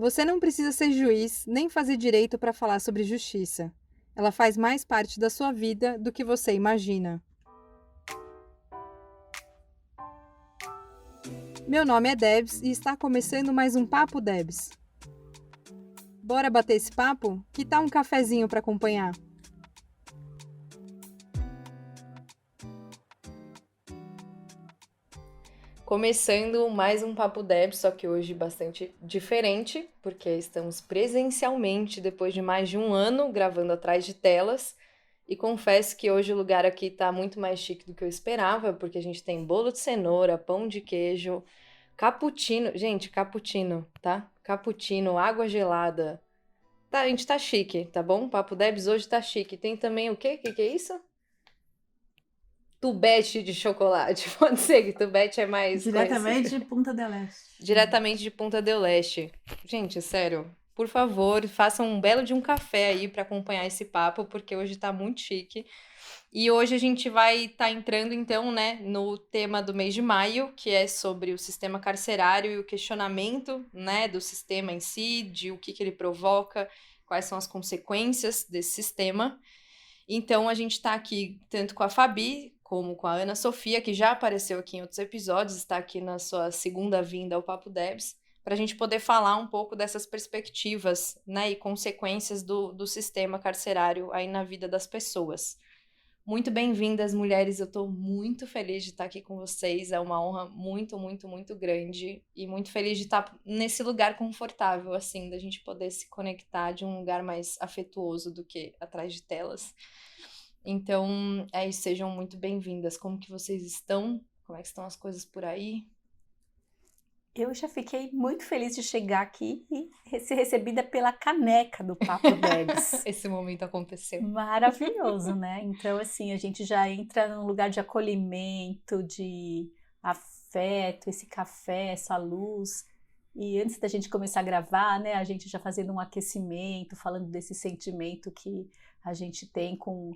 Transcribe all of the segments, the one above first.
Você não precisa ser juiz nem fazer direito para falar sobre justiça. Ela faz mais parte da sua vida do que você imagina. Meu nome é Debs e está começando mais um Papo Debs. Bora bater esse papo? Que tal um cafezinho para acompanhar? Começando mais um Papo Deb, só que hoje bastante diferente, porque estamos presencialmente depois de mais de um ano gravando atrás de telas. E confesso que hoje o lugar aqui tá muito mais chique do que eu esperava, porque a gente tem bolo de cenoura, pão de queijo, cappuccino. Gente, cappuccino, tá? Cappuccino, água gelada. Tá, a gente tá chique, tá bom? Papo Debs hoje tá chique. Tem também o quê? O que é isso? Tubete de chocolate. Pode ser que tubete é mais conhecido. Diretamente de Punta del Este. Diretamente de Punta del Este. Gente, sério, por favor, façam um belo de um café aí para acompanhar esse papo, porque hoje tá muito chique. E hoje a gente vai estar entrando então, né, no tema do mês de maio, que é sobre o sistema carcerário e o questionamento, né, do sistema em si, de o que ele provoca, quais são as consequências desse sistema. Então a gente está aqui tanto com a Fabi como com a Ana Sofia, que já apareceu aqui em outros episódios, está aqui na sua segunda vinda ao Papo Debs, para a gente poder falar um pouco dessas perspectivas, né, e consequências do sistema carcerário aí na vida das pessoas. Muito bem-vindas, mulheres. Eu estou muito feliz de estar aqui com vocês. É uma honra muito, muito, muito grande. E muito feliz de estar nesse lugar confortável, assim, da gente poder se conectar de um lugar mais afetuoso do que atrás de telas. Então, é isso. Sejam muito bem-vindas. Como que vocês estão? Como é que estão as coisas por aí? Eu já fiquei muito feliz de chegar aqui e ser recebida pela caneca do Papo Debs. Esse momento aconteceu. Maravilhoso, né? Então, assim, a gente já entra num lugar de acolhimento, de afeto, esse café, essa luz. E antes da gente começar a gravar, né, a gente já fazendo um aquecimento, falando desse sentimento que a gente tem com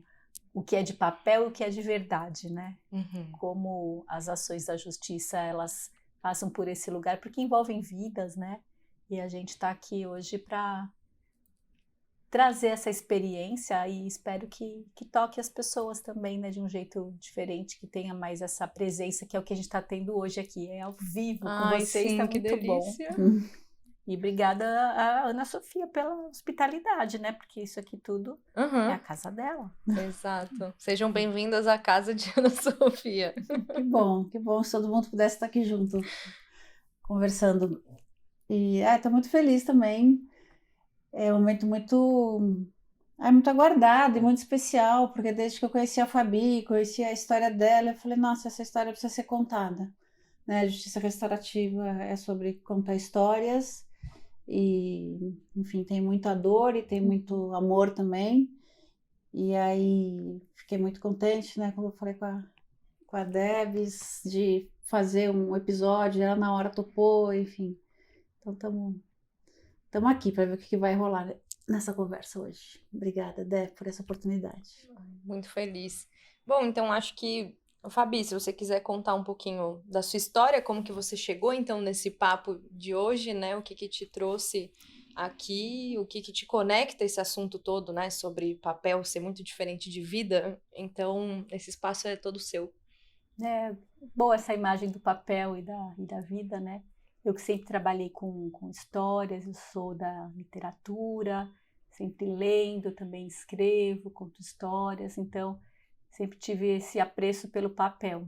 o que é de papel e o que é de verdade, né? Uhum. Como as ações da justiça, elas passam por esse lugar, porque envolvem vidas, né? E a gente está aqui hoje para trazer essa experiência e espero que toque as pessoas também, né? De um jeito diferente, que tenha mais essa presença, que é o que a gente está tendo hoje aqui, é ao vivo com Ai, vocês, está sim, que muito bom. delícia. E obrigada a Ana Sofia pela hospitalidade, né? Porque isso aqui tudo é a casa dela. Exato. Sejam bem-vindas à casa de Ana Sofia. Que bom se todo mundo pudesse estar aqui junto, conversando. E tô muito feliz também. É um momento muito aguardado e muito especial, porque desde que eu conheci a Fabi, conheci a história dela, eu falei, nossa, essa história precisa ser contada. Né? A justiça restaurativa é sobre contar histórias e, enfim, tem muita dor e tem muito amor também. E aí fiquei muito contente, né, quando eu falei com a Debs de fazer um episódio, ela na hora topou, enfim. Então estamos aqui para ver o que vai rolar nessa conversa hoje. Obrigada, Deb, por essa oportunidade. Muito feliz. Bom, então acho que, Fabi, se você quiser contar um pouquinho da sua história, como que você chegou então nesse papo de hoje, né? O que te trouxe aqui, o que te conecta esse assunto todo, né? Sobre papel ser muito diferente de vida. Então, esse espaço é todo seu. É boa essa imagem do papel e da vida, né? Eu que sempre trabalhei com histórias, eu sou da literatura, sempre lendo, também escrevo, conto histórias, então sempre tive esse apreço pelo papel.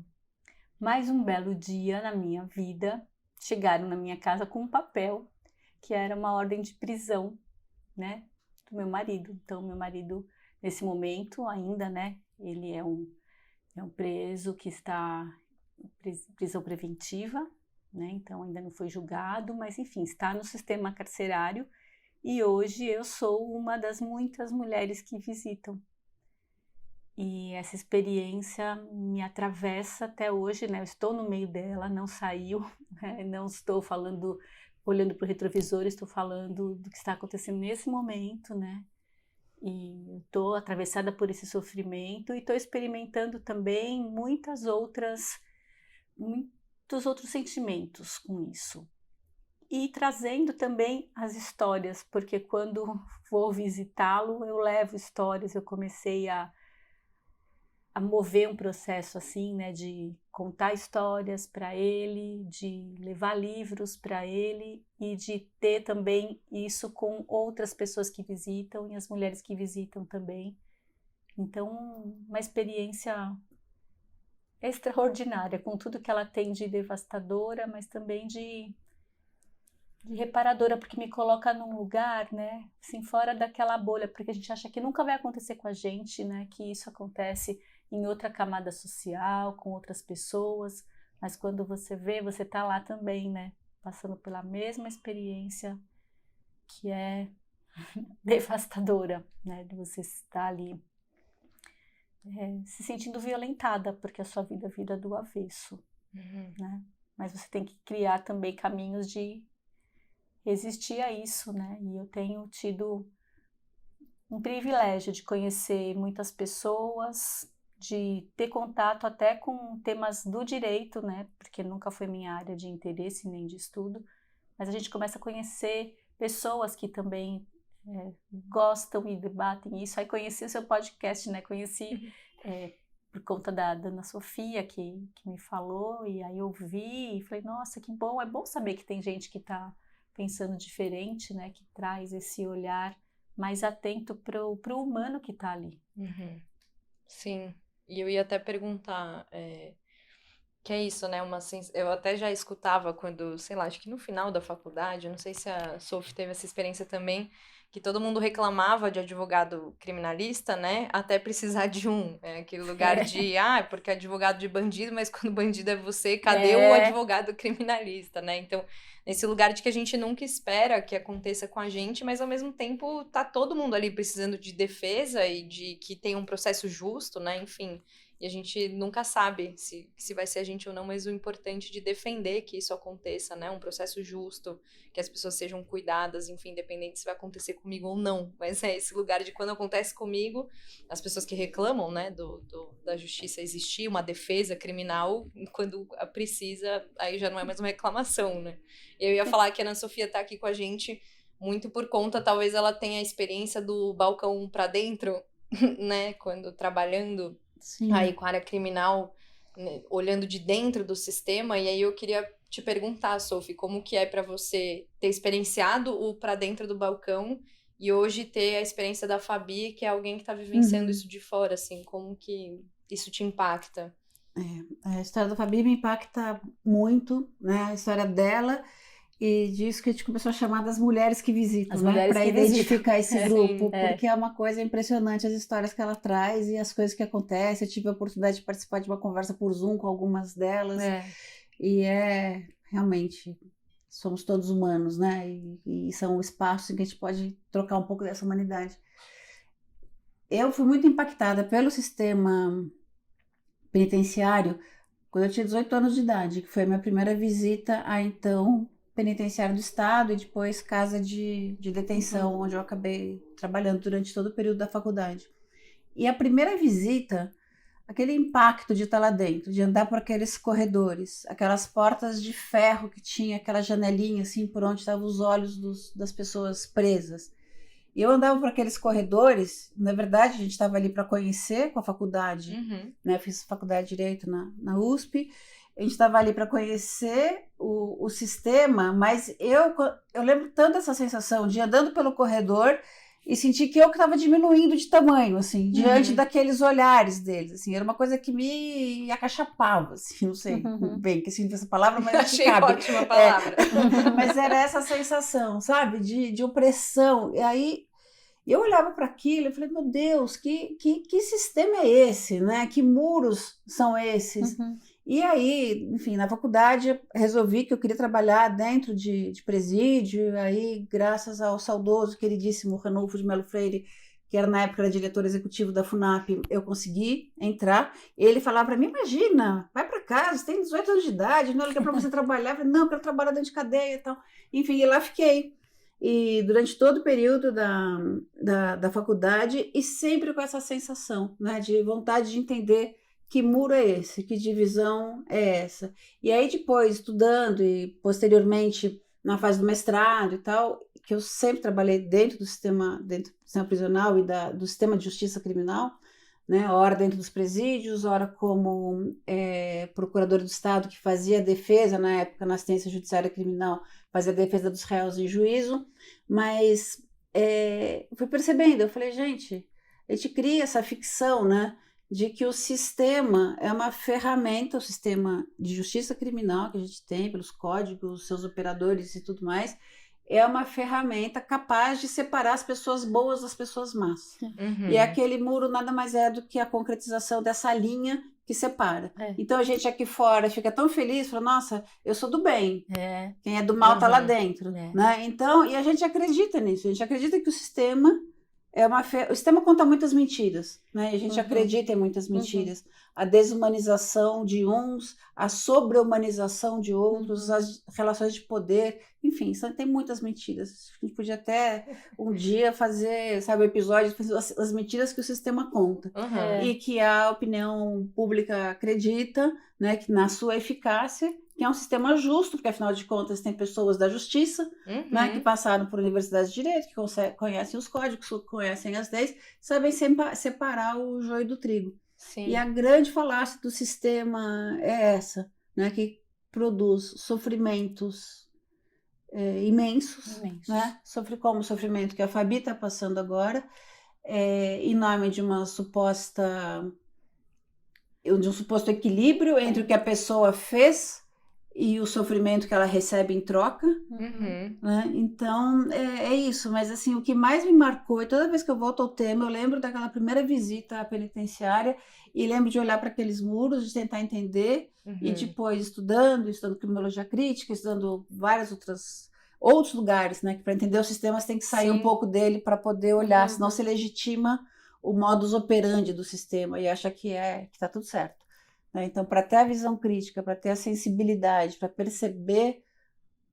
Mais um belo dia na minha vida, chegaram na minha casa com um papel que era uma ordem de prisão, né, do meu marido. Então, meu marido, nesse momento ainda, né, ele é um preso que está em prisão preventiva, né, então ainda não foi julgado, mas enfim, está no sistema carcerário e hoje eu sou uma das muitas mulheres que visitam. E essa experiência me atravessa até hoje, né? Eu estou no meio dela, não saiu, né? Não estou falando, olhando para o retrovisor, estou falando do que está acontecendo nesse momento, né? E estou atravessada por esse sofrimento e estou experimentando também muitos outros sentimentos com isso. e trazendo também as histórias, porque quando vou visitá-lo, eu levo histórias. Eu comecei a mover um processo assim, né, de contar histórias para ele, de levar livros para ele e de ter também isso com outras pessoas que visitam e as mulheres que visitam também. Então, uma experiência extraordinária, com tudo que ela tem de devastadora, mas também de reparadora, porque me coloca num lugar, né, assim, fora daquela bolha, porque a gente acha que nunca vai acontecer com a gente, né, que isso acontece em outra camada social, com outras pessoas, mas quando você vê, você tá lá também, né, passando pela mesma experiência que é devastadora, né, de você estar ali se sentindo violentada, porque a sua vida vira do avesso, né, mas você tem que criar também caminhos de resistir a isso, né, e eu tenho tido um privilégio de conhecer muitas pessoas, de ter contato até com temas do direito, né? Porque nunca foi minha área de interesse nem de estudo, mas a gente começa a conhecer pessoas que também gostam e debatem isso. Aí conheci o seu podcast, né? Conheci por conta da Ana Sofia, que me falou, e aí eu vi e falei, nossa, que bom, é bom saber que tem gente que está pensando diferente, né? Que traz esse olhar mais atento pro humano que está ali. Sim. E eu ia até perguntar, que é isso, né? Eu até já escutava quando, sei lá, acho que no final da faculdade, não sei se a Sophie teve essa experiência também, que todo mundo reclamava de advogado criminalista, né? Até precisar de um. Aquele lugar de, porque advogado de bandido, mas quando bandido é você, cadê o advogado criminalista, né? Então, nesse lugar de que a gente nunca espera que aconteça com a gente, mas ao mesmo tempo tá todo mundo ali precisando de defesa e de que tenha um processo justo, né? Enfim, e a gente nunca sabe se vai ser a gente ou não, mas o importante de defender que isso aconteça, né? Um processo justo, que as pessoas sejam cuidadas, enfim, independente se vai acontecer comigo ou não. Mas é esse lugar de quando acontece comigo, as pessoas que reclamam, né, da justiça existir, uma defesa criminal, quando precisa, aí já não é mais uma reclamação, né? Eu ia falar que a Ana Sofia tá aqui com a gente muito por conta, talvez ela tenha a experiência do balcão pra dentro, né, quando trabalhando aí com a área criminal, né, olhando de dentro do sistema, e aí eu queria te perguntar, Sophie, como que é para você ter experienciado o pra dentro do balcão e hoje ter a experiência da Fabi, que é alguém que tá vivenciando isso de fora, assim, como que isso te impacta? A história da Fabi me impacta muito, né? A história dela e disso que a gente começou a chamar das mulheres que visitam, né? Para identificar esse grupo, porque é uma coisa impressionante as histórias que ela traz e as coisas que acontecem. Eu tive a oportunidade de participar de uma conversa por Zoom com algumas delas e realmente somos todos humanos, né? E são espaços em que a gente pode trocar um pouco dessa humanidade. Eu fui muito impactada pelo sistema penitenciário quando eu tinha 18 anos de idade, que foi a minha primeira visita a então penitenciário do estado e depois casa de detenção, onde eu acabei trabalhando durante todo o período da faculdade. E a primeira visita, aquele impacto de estar lá dentro, de andar por aqueles corredores, aquelas portas de ferro que tinha, aquela janelinha assim por onde estavam os olhos das pessoas presas. E eu andava por aqueles corredores, na verdade a gente estava ali para conhecer com a faculdade, né? Eu fiz faculdade de Direito na USP, a gente estava ali para conhecer o sistema, mas eu lembro tanto dessa sensação de ir andando pelo corredor e sentir que eu estava diminuindo de tamanho, assim, diante daqueles olhares deles, assim, era uma coisa que me acachapava, assim, não sei bem que significa essa palavra, mas achei cabe. Ótima palavra. Mas era essa sensação, sabe, de opressão, e aí eu olhava para aquilo e falei, meu Deus, que sistema é esse, né? Que muros são esses? E aí, enfim, na faculdade resolvi que eu queria trabalhar dentro de presídio, aí graças ao saudoso, queridíssimo Ranulfo de Melo Freire, que era na época era diretor executivo da FUNAP, eu consegui entrar. Ele falava para mim, imagina, vai para casa, tem 18 anos de idade, não é para você trabalhar. Eu falei, não, eu quero trabalhar dentro de cadeia e tal. Enfim, e lá fiquei. E durante todo o período da faculdade, e sempre com essa sensação, né, de vontade de entender que muro é esse, que divisão é essa. E aí depois, estudando e posteriormente, na fase do mestrado e tal, que eu sempre trabalhei dentro do sistema prisional e do sistema de justiça criminal, né? Ora dentro dos presídios, ora como procurador do Estado, que fazia defesa na época na assistência judiciária criminal, fazia defesa dos réus em juízo, mas fui percebendo, eu falei, gente, a gente cria essa ficção, né, de que o sistema é uma ferramenta, o sistema de justiça criminal que a gente tem, pelos códigos, seus operadores e tudo mais, é uma ferramenta capaz de separar as pessoas boas das pessoas más. Uhum. E aquele muro nada mais é do que a concretização dessa linha que separa. Então a gente aqui fora fica tão feliz, fala, nossa, eu sou do bem. Quem é do mal está lá dentro. Né? Então, e a gente acredita nisso, a gente acredita que o sistema o sistema conta muitas mentiras, né? A gente acredita em muitas mentiras. A desumanização de uns, a sobre-humanização de outros, as relações de poder, enfim, tem muitas mentiras. A gente podia até um dia fazer, sabe, episódios, as mentiras que o sistema conta. E que a opinião pública acredita, né, que na sua eficácia, que é um sistema justo, porque afinal de contas tem pessoas da justiça, né, que passaram por universidades de direito, que conhecem os códigos, conhecem as leis, sabem separar o joio do trigo. Sim. E a grande falácia do sistema é essa, né, que produz sofrimentos imensos. Né, como o sofrimento que a Fabi está passando agora, em nome de um suposto equilíbrio entre o que a pessoa fez e o sofrimento que ela recebe em troca. Né? Então, é isso. Mas, assim, o que mais me marcou, e toda vez que eu volto ao tema, eu lembro daquela primeira visita à penitenciária e lembro de olhar para aqueles muros, de tentar entender, e depois estudando criminologia crítica, estudando vários outros lugares, né? Que para entender o sistema você tem que sair um pouco dele para poder olhar, senão você legitima o modus operandi do sistema e acha que está tudo certo. Então, para ter a visão crítica, para ter a sensibilidade, para perceber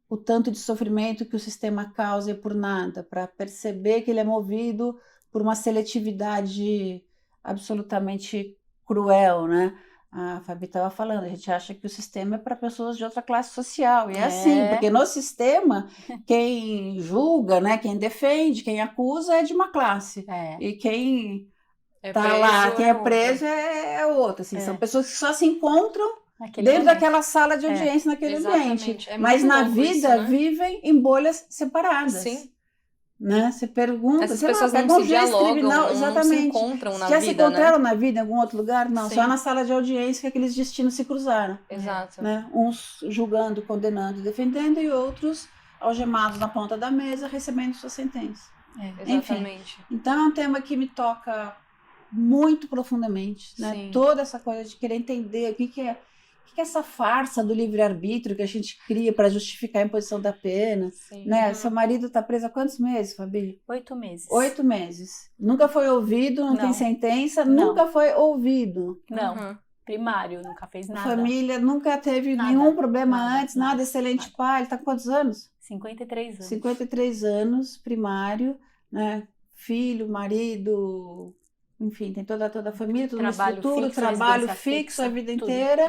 o tanto de sofrimento que o sistema causa e por nada, para perceber que ele é movido por uma seletividade absolutamente cruel, né? A Fabi estava falando, a gente acha que o sistema é para pessoas de outra classe social, e é assim, porque no sistema, quem julga, né, quem defende, quem acusa é de uma classe, e quem tá lá, quem é preso é outro, assim, são pessoas que só se encontram dentro daquela sala de audiência, naquele ambiente, mas na vida vivem em bolhas separadas. Sim. Né? Você pergunta, essas pessoas não se dialogam, não se encontram na vida, se encontraram, né? na vida em algum outro lugar? Não, só na sala de audiência que aqueles destinos se cruzaram. Exato. Né? Uns julgando, condenando, defendendo, e outros algemados na ponta da mesa, recebendo sua sentença. Exatamente. Enfim, então é um tema que me toca muito profundamente, né? Toda essa coisa de querer entender o que é essa farsa do livre-arbítrio que a gente cria para justificar a imposição da pena. Né? Seu marido está preso há quantos meses, Fabi? 8 meses. 8 meses. Nunca foi ouvido, não tem sentença, nunca foi ouvido. Não. Primário, nunca fez nada. A família nunca teve nenhum problema antes, nada. Excelente pai. Ele está com quantos anos? 53 anos. 53 anos, primário, né? Filho, marido, enfim, tem toda a família, toda uma estrutura, trabalho fixo a vida inteira.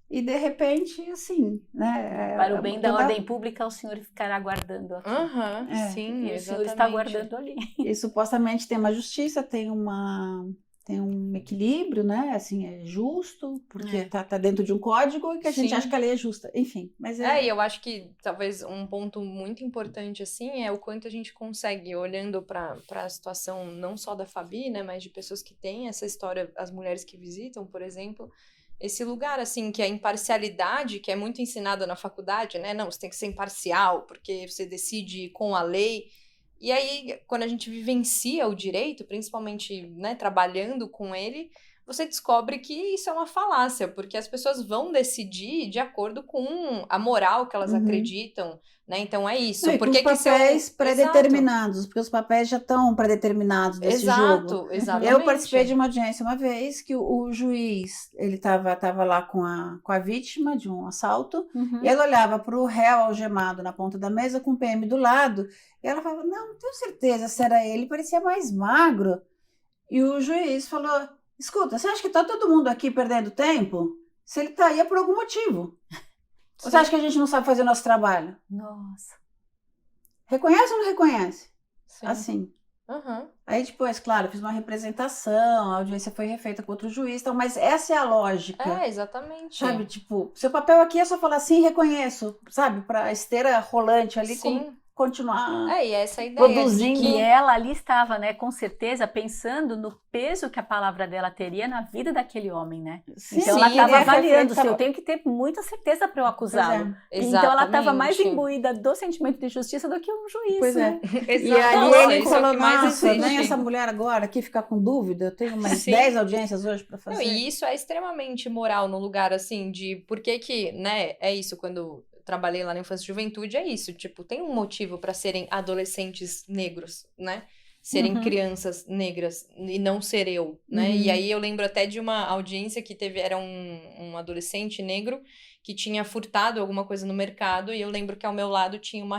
E de repente, assim, né? Para o bem da ordem pública, o senhor ficará aguardando aqui. Sim, e o senhor está aguardando ali. E supostamente tem uma justiça, tem um equilíbrio, né? Assim, é justo, porque tá dentro de um código e que a gente acha que a lei é justa. Enfim, mas e eu acho que talvez um ponto muito importante, assim, é o quanto a gente consegue, olhando para a situação não só da Fabi, né, mas de pessoas que têm essa história, as mulheres que visitam, por exemplo, esse lugar, assim, que a imparcialidade, que é muito ensinada na faculdade, né? Não, você tem que ser imparcial, porque você decide com a lei. E aí, quando a gente vivencia o direito, principalmente, né, trabalhando com ele, você descobre que isso é uma falácia, porque as pessoas vão decidir de acordo com a moral que elas acreditam, né? Então é isso. Não, porque os papéis pré-determinados, porque os papéis já estão pré-determinados desse jogo. Exatamente. Eu participei de uma audiência uma vez que o juiz, ele estava lá com a vítima de um assalto, e ela olhava para o réu algemado na ponta da mesa com o PM do lado, e ela falava, não tenho certeza se era ele, parecia mais magro. E o juiz falou, escuta, você acha que está todo mundo aqui perdendo tempo? Se ele está aí é por algum motivo. Você acha que a gente não sabe fazer o nosso trabalho? Nossa. Reconhece ou não reconhece? Sim. Assim. Uhum. Aí depois, claro, fiz uma representação, a audiência foi refeita com outro juiz, então, mas essa é a lógica. Exatamente. Sabe, tipo, seu papel aqui é só falar assim, reconheço, sabe? Pra esteira rolante ali, Sim. continuar E essa é a ideia produzindo. de E que... ela ali estava, né, com certeza, pensando no peso que a palavra dela teria na vida daquele homem, né? Sim, Então ela sim, estava ele é avaliando, tava- eu tenho que ter muita certeza para eu acusá-lo. Pois Então ela estava mais Exatamente. imbuída do sentimento de justiça do que um juiz, Pois né? E Exato. ali Nossa, ele isso é o falou, que mais nossa, nem existe. essa mulher agora aqui ficar com dúvida, eu tenho umas Sim. 10 audiências hoje pra Não, fazer. e isso é extremamente moral no lugar, assim, de por que, né, é isso, quando eu trabalhei lá na Infância e Juventude, é isso, tipo, tem um motivo pra serem adolescentes negros, né, serem Uhum. crianças negras e não ser eu, né, e Uhum. aí eu lembro até de uma audiência que teve, era um adolescente negro que tinha furtado alguma coisa no mercado, e eu lembro que ao meu lado tinha uma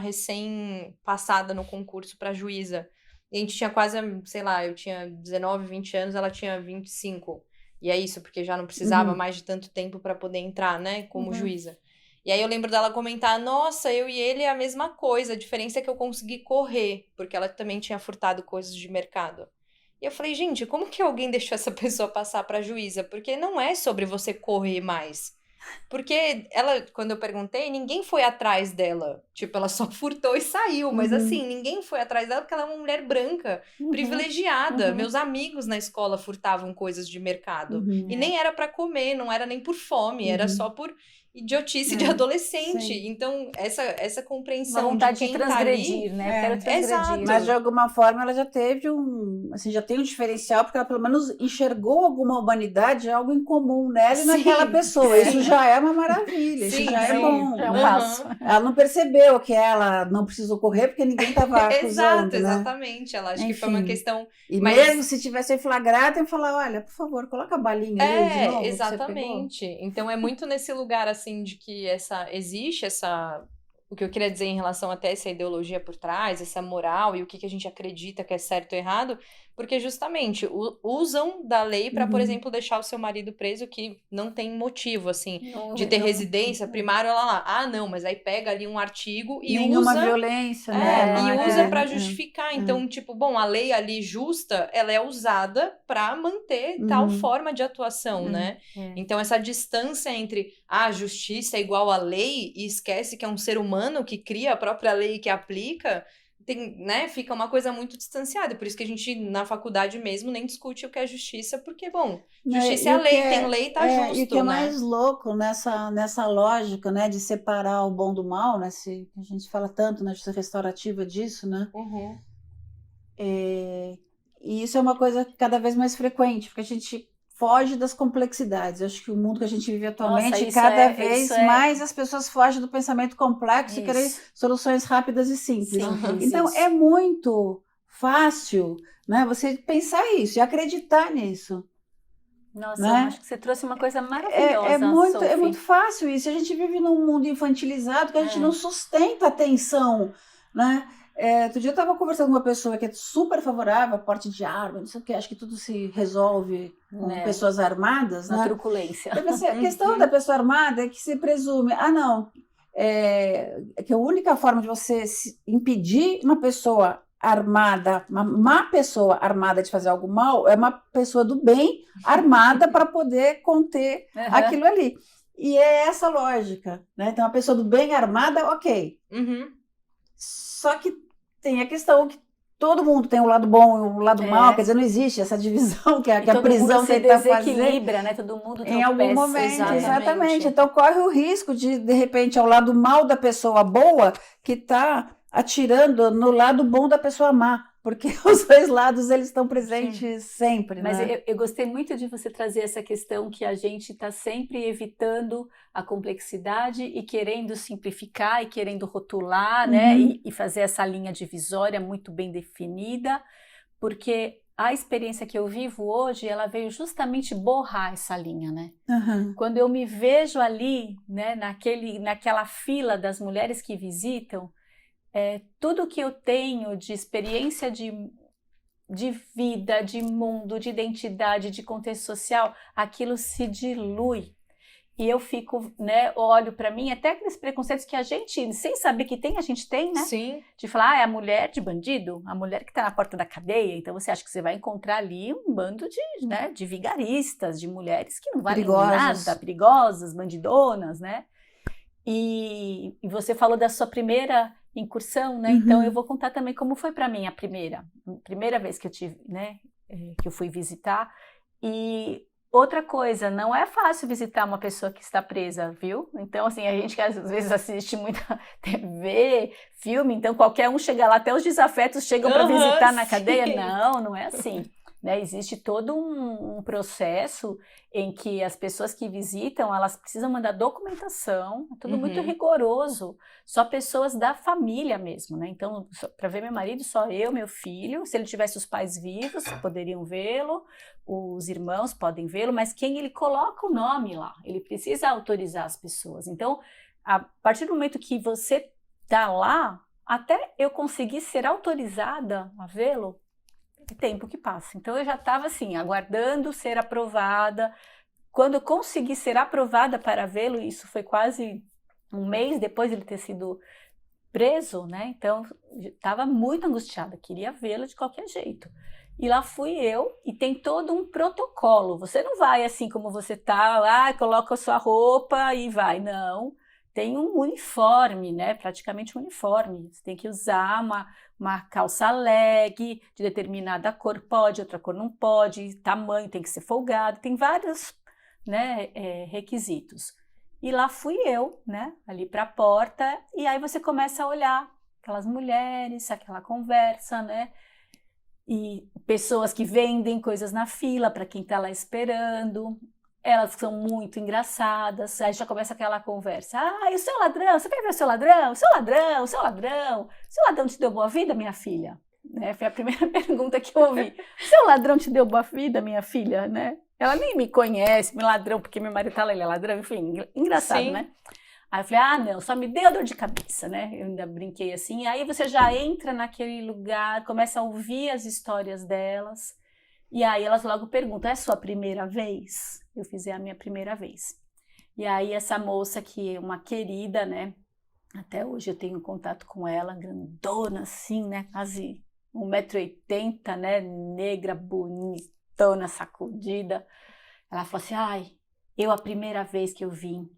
recém-passada no concurso pra juíza. E a gente tinha quase, sei lá, eu tinha 19, 20 anos, ela tinha 25. E é isso, porque já não precisava Uhum. mais de tanto tempo pra poder entrar, né, como Uhum. juíza. E aí eu lembro dela comentar, nossa, eu e ele é a mesma coisa, a diferença é que eu consegui correr, porque ela também tinha furtado coisas de mercado. E eu falei, gente, como que alguém deixou essa pessoa passar pra juíza? Porque não é sobre você correr mais. Porque ela, quando eu perguntei, ninguém foi atrás dela. Tipo, ela só furtou e saiu. Mas Uhum. assim, ninguém foi atrás dela porque ela é uma mulher branca, Uhum. privilegiada. Uhum. Meus amigos na escola furtavam coisas de mercado. Uhum. E nem era pra comer, não era nem por fome, era Uhum. só por idiotice de É, adolescente. sim. Então, essa Uma compreensão vontade de de quem tá ali... transgredir, né? Quero transgredir. Exato. Mas de alguma forma ela já teve já tem um diferencial, porque ela pelo menos enxergou alguma humanidade, algo em comum nela e naquela Sim, pessoa. sim. Isso já é uma maravilha, isso Sim, já é sim. bom. Já é um né? passo. Ela não percebeu que ela não precisou correr porque ninguém estava acusando, Exato, né? exatamente. Ela acho que foi uma Enfim. questão... E Mas- mesmo se tivesse flagrado, eu ia falar, olha, por favor, coloca a balinha ali de novo. que você pegou. Exatamente. Então é muito nesse lugar assim de que existe essa, o que eu queria dizer em relação até essa ideologia por trás, essa moral e o que a gente acredita que é certo ou errado, porque justamente usam da lei para, por Uhum. exemplo, deixar o seu marido preso que não tem motivo assim Não- de ter não- residência primária lá. Ah, não, mas aí pega ali um artigo e Nenhuma usa violência, né? Não e é usa que- pra justificar. Então, tipo, bom, a lei ali justa, ela é usada pra manter tal Uhum. forma de atuação, né? É. Então, essa distância entre a justiça é igual à lei e esquece que é um ser humano que cria a própria lei e que aplica, tem, né? Fica uma coisa muito distanciada. Por isso que a gente, na faculdade mesmo, nem discute o que é justiça, porque, bom, justiça E é o lei, que tem lei, tá justo, E o que é né? mais louco nessa lógica, né, de separar o bom do mal, né, a gente fala tanto na justiça restaurativa disso, né, Uhum. e isso é uma coisa cada vez mais frequente, porque a gente foge das complexidades. Eu acho que o mundo que a gente vive atualmente, isso cada é- vez isso é- mais as pessoas fogem do pensamento complexo e querem Isso. soluções rápidas e simples. Simples, Então, isso. é muito fácil, né, você pensar isso e acreditar nisso. Nossa, né? eu acho que você trouxe uma coisa maravilhosa, É Sophie. muito fácil isso. A gente vive num mundo infantilizado que a gente não sustenta a atenção, né? Outro dia eu estava conversando com uma pessoa que é super favorável a porte de arma, não sei o que, acho que tudo se resolve com pessoas armadas, Na né? truculência. Eu pensei, a questão da pessoa armada é que se presume, que a única forma de você impedir uma pessoa armada, uma má pessoa armada de fazer algo mal, é uma pessoa do bem armada para poder conter aquilo ali. E é essa lógica, né? Então, a pessoa do bem armada, ok. Uhum. Só que tem a questão que todo mundo tem o lado bom e o lado mal, quer dizer, não existe essa divisão que a prisão tenta fazer. Desequilibra, né? Todo mundo em algum momento, exatamente. exatamente. Então corre o risco de repente, ao lado mal da pessoa boa que está atirando no lado bom da pessoa má, porque os dois lados eles estão presentes sempre. Mas né? eu gostei muito de você trazer essa questão que a gente está sempre evitando a complexidade e querendo simplificar e querendo rotular, né? E fazer essa linha divisória muito bem definida, porque a experiência que eu vivo hoje, ela veio justamente borrar essa linha, né? Quando eu me vejo ali, né, naquela fila das mulheres que visitam, tudo que eu tenho de experiência de vida, de mundo, de identidade, de contexto social, aquilo se dilui. E eu fico, né, olho para mim, até aqueles preconceitos que a gente, sem saber que tem, a gente tem, né? Sim. De falar, é a mulher de bandido, a mulher que está na porta da cadeia, então você acha que você vai encontrar ali um bando de, né, de vigaristas, de mulheres que não valem Perigosas. nada, perigosas, bandidonas, né? E você falou da sua primeira incursão, né? Uhum. Então eu vou contar também como foi para mim a primeira vez que eu tive, né, que eu fui visitar. E outra coisa, não é fácil visitar uma pessoa que está presa, viu? Então, assim, a gente que às vezes assiste muita TV, filme, então qualquer um chega lá, até os desafetos chegam para visitar na cadeia. sim. Não é assim. Né? Existe todo um processo em que as pessoas que visitam, elas precisam mandar documentação, é tudo muito rigoroso, só pessoas da família mesmo, né? Então, para ver meu marido, só eu, meu filho, se ele tivesse os pais vivos, poderiam vê-lo, os irmãos podem vê-lo, mas quem ele coloca o nome lá, ele precisa autorizar as pessoas. Então, a partir do momento que você está lá, até eu conseguir ser autorizada a vê-lo, tempo que passa. Então eu já estava assim, aguardando ser aprovada. Quando eu consegui ser aprovada para vê-lo, isso foi quase um mês depois de ele ter sido preso, né? Então estava muito angustiada, queria vê-lo de qualquer jeito. E lá fui eu, e tem todo um protocolo. Você não vai assim como você tá, coloca a sua roupa e vai, não. Tem um uniforme, né? Praticamente um uniforme. Você tem que usar uma calça leg de determinada cor, pode, outra cor não pode, tamanho tem que ser folgado, tem vários, né, requisitos. E lá fui eu, né, ali para a porta, e aí você começa a olhar aquelas mulheres, aquela conversa, né, e pessoas que vendem coisas na fila para quem está lá esperando. Elas são muito engraçadas, aí já começa aquela conversa. E o seu ladrão, você quer ver o seu ladrão? O seu ladrão, o seu ladrão. O seu ladrão te deu boa vida, minha filha? Né? Foi a primeira pergunta que eu ouvi. O seu ladrão te deu boa vida, minha filha? Né? Ela nem me conhece, meu ladrão, porque meu marido tá lá, ele é ladrão, enfim, engraçado, sim, né? Aí eu falei, não, só me deu dor de cabeça, né? Eu ainda brinquei assim. Aí você já entra naquele lugar, começa a ouvir as histórias delas. E aí elas logo perguntam, é a sua primeira vez? Eu fiz a minha primeira vez. E aí essa moça que é uma querida, né? Até hoje eu tenho contato com ela, grandona assim, né? Quase 1,80 m, né? Negra, bonitona, sacudida. Ela falou assim, eu a primeira vez que eu vim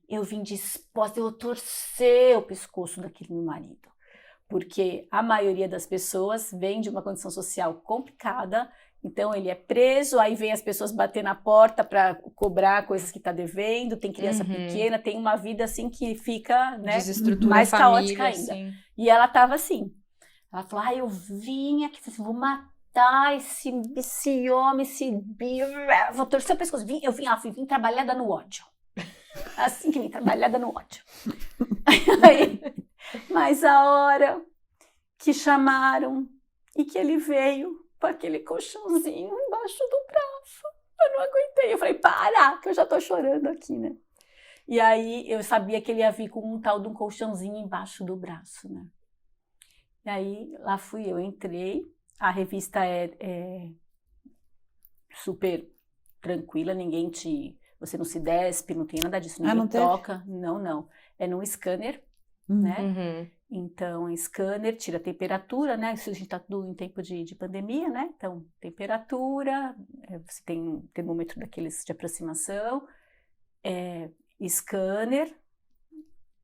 disposta, eu torcer o pescoço daquele meu marido. Porque a maioria das pessoas vem de uma condição social complicada. Então ele é preso, aí vem as pessoas bater na porta para cobrar coisas que está devendo, tem criança pequena, tem uma vida assim que fica, né, mais caótica ainda. Assim. E ela estava assim, ela falou, eu vim aqui, vou matar esse homem, vou torcer o pescoço, eu vim trabalhada no ódio. Assim que vim, trabalhada no ódio. Aí, mas a hora que chamaram e que ele veio com aquele colchãozinho embaixo do braço, eu não aguentei, eu falei, para, que eu já tô chorando aqui, né? E aí eu sabia que ele ia vir com um tal de um colchãozinho embaixo do braço, né? E aí lá fui eu, entrei, a revista é super tranquila, você não se despe, não tem nada disso, ninguém toca, não, é num scanner, né? Então, scanner, tira a temperatura, né? Isso a gente está tudo em tempo de pandemia, né? Então, temperatura, você tem um termômetro daqueles de aproximação, scanner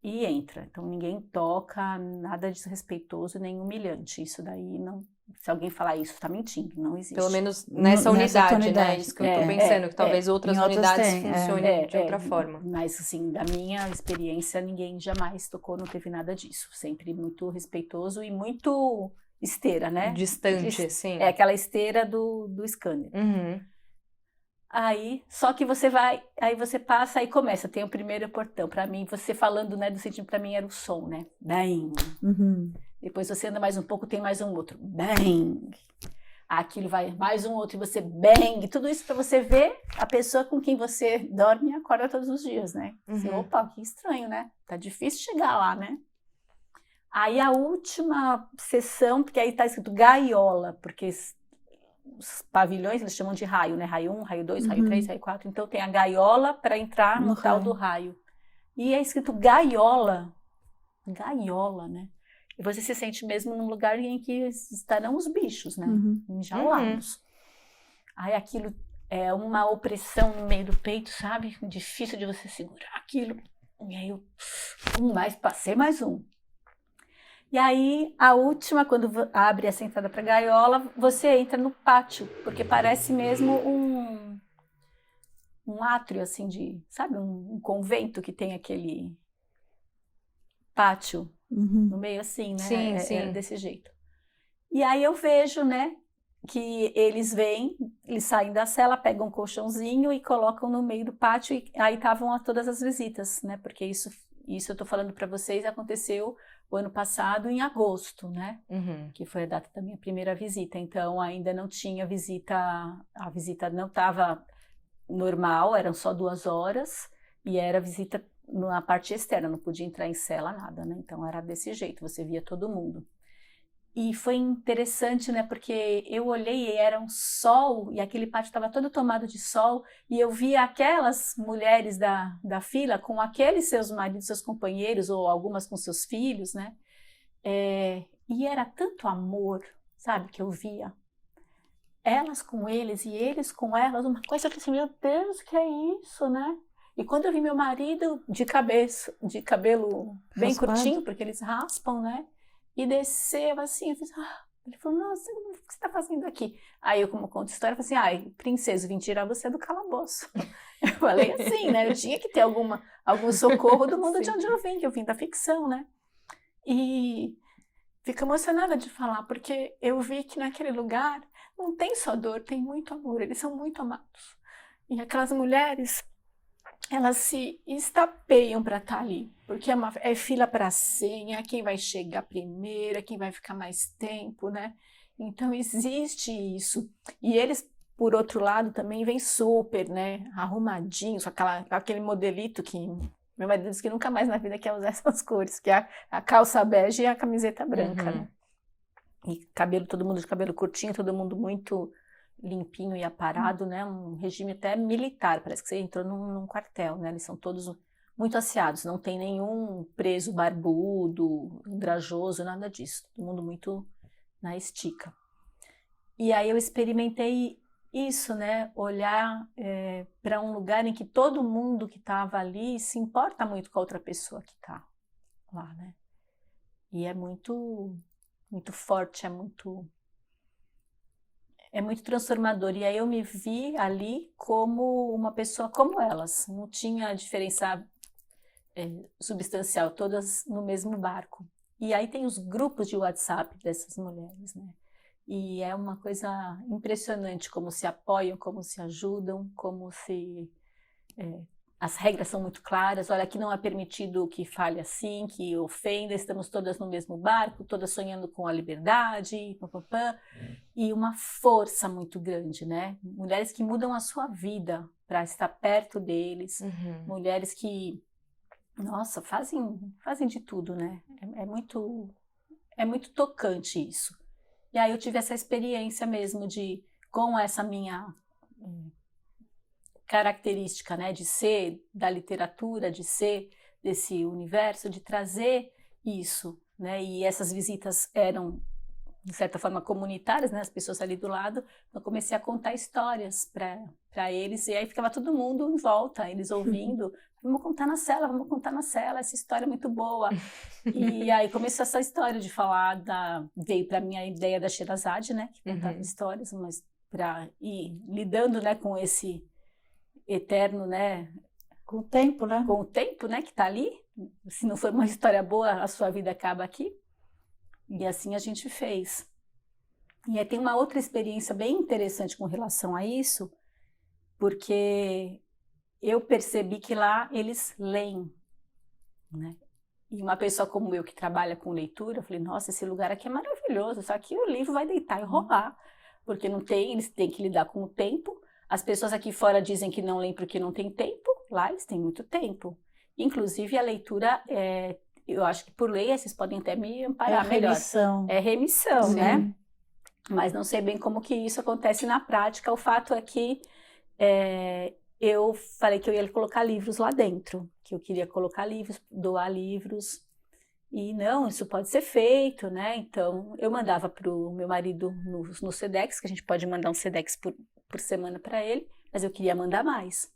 e entra. Então, ninguém toca, nada desrespeitoso nem humilhante. Isso daí não. Se alguém falar isso, está mentindo, não existe. Pelo menos nessa unidade, né? Isso que eu estou pensando, que talvez outras unidades funcionem de outra forma. Mas, assim, da minha experiência, ninguém jamais tocou, não teve nada disso. Sempre muito respeitoso e muito esteira, né? Distante, sim. É aquela esteira do scanner. Aí, só que você vai, aí você passa, aí começa, tem o primeiro portão. Para mim, você falando, né, do sentido, para mim era o som, né? Bang. Depois você anda mais um pouco, tem mais um outro. Bang! Aquilo vai mais um outro e você bang! Tudo isso para você ver a pessoa com quem você dorme e acorda todos os dias, né? Você, opa, que estranho, né? Tá difícil chegar lá, né? Aí a última sessão, porque aí tá escrito gaiola, porque os pavilhões, eles chamam de raio, né? Raio 1, raio 2, raio 3, raio 4. Então tem a gaiola para entrar no tal do raio. E é escrito gaiola, né? E você se sente mesmo num lugar em que estarão os bichos, né? Enjaulados. Aí aquilo é uma opressão no meio do peito, sabe? Difícil de você segurar aquilo. E aí eu, passei mais um. E aí, a última, quando abre essa entrada para a gaiola, você entra no pátio, porque parece mesmo um átrio, assim, sabe, um convento que tem aquele pátio no meio, assim, né? Sim, sim. É desse jeito. E aí eu vejo, né, que eles saem da cela, pegam um colchãozinho e colocam no meio do pátio, e aí estavam todas as visitas, né, porque isso eu tô falando para vocês, aconteceu o ano passado, em agosto, né? Que foi a data da minha primeira visita. Então, ainda não tinha visita, a visita não estava normal, eram só 2 horas, e era visita na parte externa, não podia entrar em cela, nada, né? Então, era desse jeito, você via todo mundo. E foi interessante, né? Porque eu olhei e era um sol, e aquele pátio estava todo tomado de sol, e eu via aquelas mulheres da fila com aqueles seus maridos, seus companheiros, ou algumas com seus filhos, né? E era tanto amor, sabe, que eu via. Elas com eles e eles com elas, uma coisa que assim, meu Deus, que é isso, né? E quando eu vi meu marido de cabelo bem curtinho, porque eles raspam, né? E desceu assim, eu fiz, ele falou, nossa, o que você está fazendo aqui? Aí eu, como conto a história, falei assim, princesa, vim tirar você do calabouço. Eu falei assim, né, eu tinha que ter algum socorro do mundo de onde eu vim, que eu vim da ficção, né? E fico emocionada de falar, porque eu vi que naquele lugar não tem só dor, tem muito amor, eles são muito amados. E aquelas mulheres, elas se estapeiam para estar ali, porque é fila para senha, é quem vai chegar primeiro, é quem vai ficar mais tempo, né? Então existe isso. E eles, por outro lado, também vêm super, né? Arrumadinhos, aquele modelito que meu marido disse que nunca mais na vida quer usar essas cores, que é a calça bege e a camiseta branca, né? E todo mundo de cabelo curtinho, todo mundo muito limpinho e aparado, né? Um regime até militar, parece que você entrou num quartel, né? Eles são todos muito asseados, não tem nenhum preso barbudo, andrajoso, nada disso. Todo mundo muito na estica. E aí eu experimentei isso, né? Olhar para um lugar em que todo mundo que estava ali se importa muito com a outra pessoa que está lá, né? E é muito, muito forte, é muito transformador. E aí eu me vi ali como uma pessoa como elas. Não tinha diferença substancial, todas no mesmo barco. E aí tem os grupos de WhatsApp dessas mulheres, né? E é uma coisa impressionante como se apoiam, como se ajudam, como se... as regras são muito claras. Olha, aqui não é permitido que fale assim, que ofenda, estamos todas no mesmo barco, todas sonhando com a liberdade, e uma força muito grande, né? Mulheres que mudam a sua vida para estar perto deles, mulheres que, nossa, fazem de tudo, né? É muito tocante isso. E aí eu tive essa experiência mesmo com essa minha característica, né, de ser da literatura, de ser desse universo, de trazer isso, né, e essas visitas eram, de certa forma, comunitárias, né, as pessoas ali do lado, eu comecei a contar histórias para eles, e aí ficava todo mundo em volta, eles ouvindo, vamos contar na cela, essa história é muito boa. E aí começou essa história de falar, veio para mim a ideia da Sherazade, né, que contava histórias, mas para ir lidando, né, com esse eterno, né? Com o tempo, né? Com o tempo, né? Que está ali. Se não for uma história boa, a sua vida acaba aqui. E assim a gente fez. E aí tem uma outra experiência bem interessante com relação a isso, porque eu percebi que lá eles leem, né? E uma pessoa como eu que trabalha com leitura, eu falei, nossa, esse lugar aqui é maravilhoso, só que o livro vai deitar e rolar, porque eles têm que lidar com o tempo. As pessoas aqui fora dizem que não leem porque não tem tempo, lá eles têm muito tempo. Inclusive a leitura, eu acho que por lei, vocês podem até me amparar melhor. Remissão. É remissão, Sim. né? mas não sei bem como que isso acontece na prática. O fato é que eu falei que eu ia colocar livros lá dentro, que eu queria colocar livros, doar livros, e não, isso pode ser feito, né? Então, eu mandava para o meu marido no Sedex, que a gente pode mandar um Sedex por semana para ele, mas eu queria mandar mais.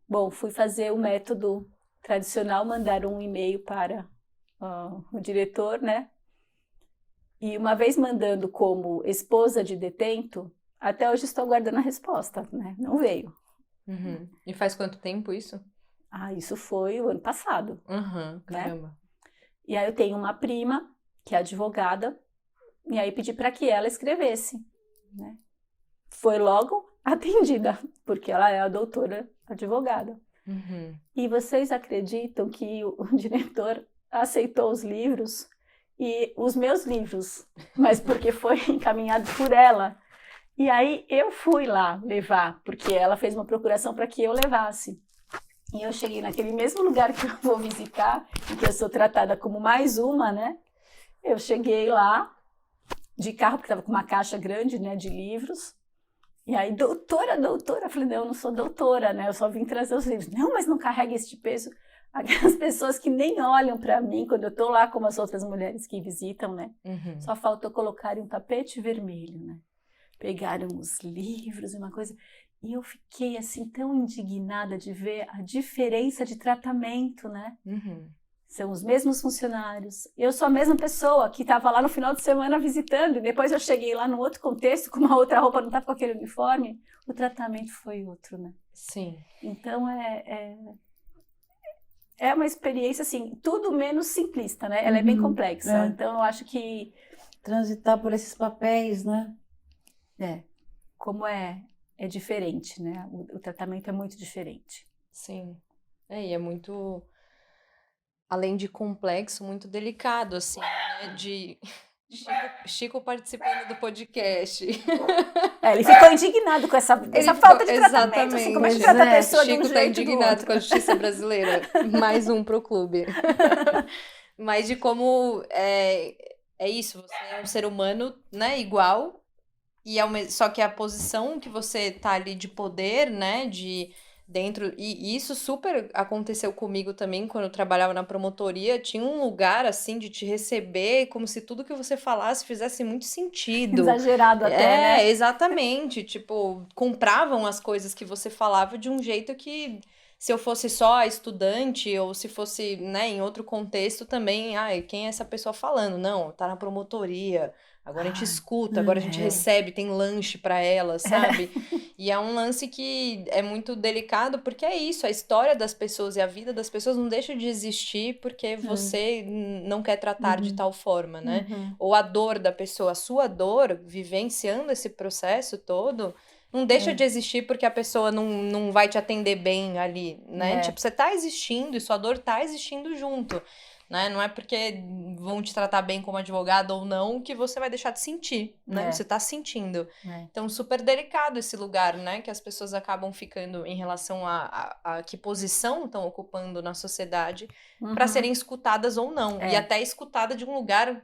Bom, fui fazer o método tradicional, mandar um e-mail para o diretor, né? E uma vez mandando como esposa de detento, até hoje estou aguardando a resposta, né? Não veio. Uhum. E faz quanto tempo isso? Isso foi o ano passado. Uhum, caramba. Né? E aí eu tenho uma prima, que é advogada, e aí pedi para que ela escrevesse, né? Foi logo atendida, porque ela é a doutora advogada. Uhum. E vocês acreditam que o diretor aceitou os livros e os meus livros, mas porque foi encaminhado por ela. E aí eu fui lá levar, porque ela fez uma procuração para que eu levasse. E eu cheguei naquele mesmo lugar que eu vou visitar, em que eu sou tratada como mais uma, né? Eu cheguei lá de carro, porque estava com uma caixa grande, né, de livros. E aí, doutora, eu falei, não, eu não sou doutora, né? Eu só vim trazer os livros. Não, mas não carrega este peso. Aquelas pessoas que nem olham para mim quando eu tô lá, como as outras mulheres que visitam, né? Uhum. Só faltou colocarem um tapete vermelho, né? Pegaram os livros e uma coisa... E eu fiquei, assim, tão indignada de ver a diferença de tratamento, né? Uhum. São os mesmos funcionários. Eu sou a mesma pessoa que estava lá no final de semana visitando. E depois eu cheguei lá num outro contexto, com uma outra roupa, não estava com aquele uniforme. O tratamento foi outro, né? Sim. Então, é uma experiência, assim, tudo menos simplista, né? Ela é bem complexa. Então, eu acho que... Transitar por esses papéis, né? Como é diferente, né? O tratamento é muito diferente. Sim. E é muito, além de complexo, muito delicado, assim, né? De Chico participando do podcast. Ele ficou indignado com essa falta de tratamento. Assim, como é que trata a pessoa de um Chico jeito tá do indignado outro? com a justiça brasileira. Mais um pro clube. Mas de como é isso, você é um ser humano, né, igual, só que a posição que você tá ali de poder, né, de dentro, e isso super aconteceu comigo também quando eu trabalhava na promotoria, tinha um lugar assim de te receber como se tudo que você falasse fizesse muito sentido. Exagerado até, né? Exatamente, tipo, compravam as coisas que você falava de um jeito que se eu fosse só estudante ou se fosse, né, em outro contexto também, quem é essa pessoa falando? Não, tá na promotoria. Agora a gente escuta, agora a gente recebe, tem lanche pra ela, sabe? E é um lance que é muito delicado, porque é isso, a história das pessoas e a vida das pessoas não deixa de existir porque você não quer tratar de tal forma, né? Ou a dor da pessoa, a sua dor, vivenciando esse processo todo, não deixa de existir porque a pessoa não vai te atender bem ali, né? Tipo, você tá existindo e sua dor tá existindo junto. Né? Não é porque vão te tratar bem como advogado ou não que você vai deixar de sentir, né? Você tá sentindo. Então, super delicado esse lugar, né? Que as pessoas acabam ficando em relação a que posição estão ocupando na sociedade para serem escutadas ou não. E até escutada de um lugar,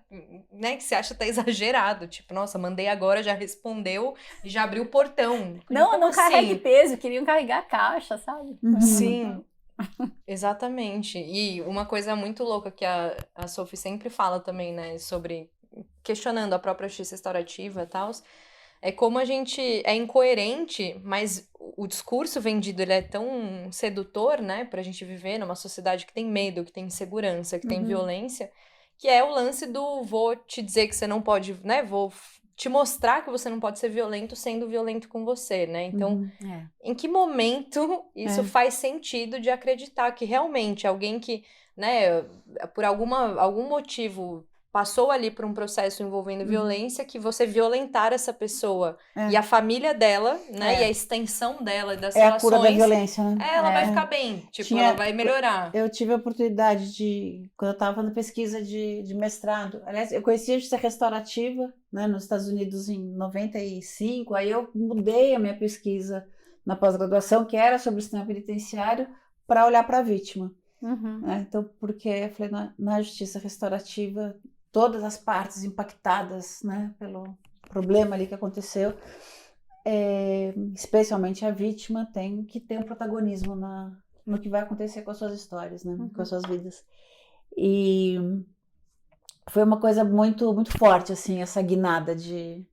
né? Que você acha até exagerado. Tipo, nossa, mandei agora, já respondeu e já abriu o portão. Não carregue peso, queriam carregar a caixa, sabe? Sim. Exatamente. E uma coisa muito louca que a Sophie sempre fala também, né, sobre questionando a própria justiça restaurativa e tal, é como a gente é incoerente, mas o discurso vendido ele é tão sedutor, né, pra gente viver numa sociedade que tem medo, que tem insegurança, que tem violência, que é o lance do vou te dizer que você não pode, né, vou te mostrar que você não pode ser violento sendo violento com você, né? Então, em que momento isso faz sentido de acreditar que realmente alguém que, né, por algum motivo passou ali por um processo envolvendo violência, que você violentar essa pessoa e a família dela, né, e a extensão dela e das relações... É a cura da violência, né? Ela vai ficar bem, tipo, ela vai melhorar. Eu tive a oportunidade de, quando eu estava fazendo pesquisa de mestrado, aliás, eu conheci a justiça restaurativa, né, nos Estados Unidos em 95, aí eu mudei a minha pesquisa na pós-graduação, que era sobre o sistema penitenciário, para olhar para a vítima. Né? Então, porque eu falei, na justiça restaurativa, todas as partes impactadas, né, pelo problema ali que aconteceu, especialmente a vítima tem que ter um protagonismo no que vai acontecer com as suas histórias, né? Com as suas vidas. E foi uma coisa muito, muito forte, assim, essa guinada de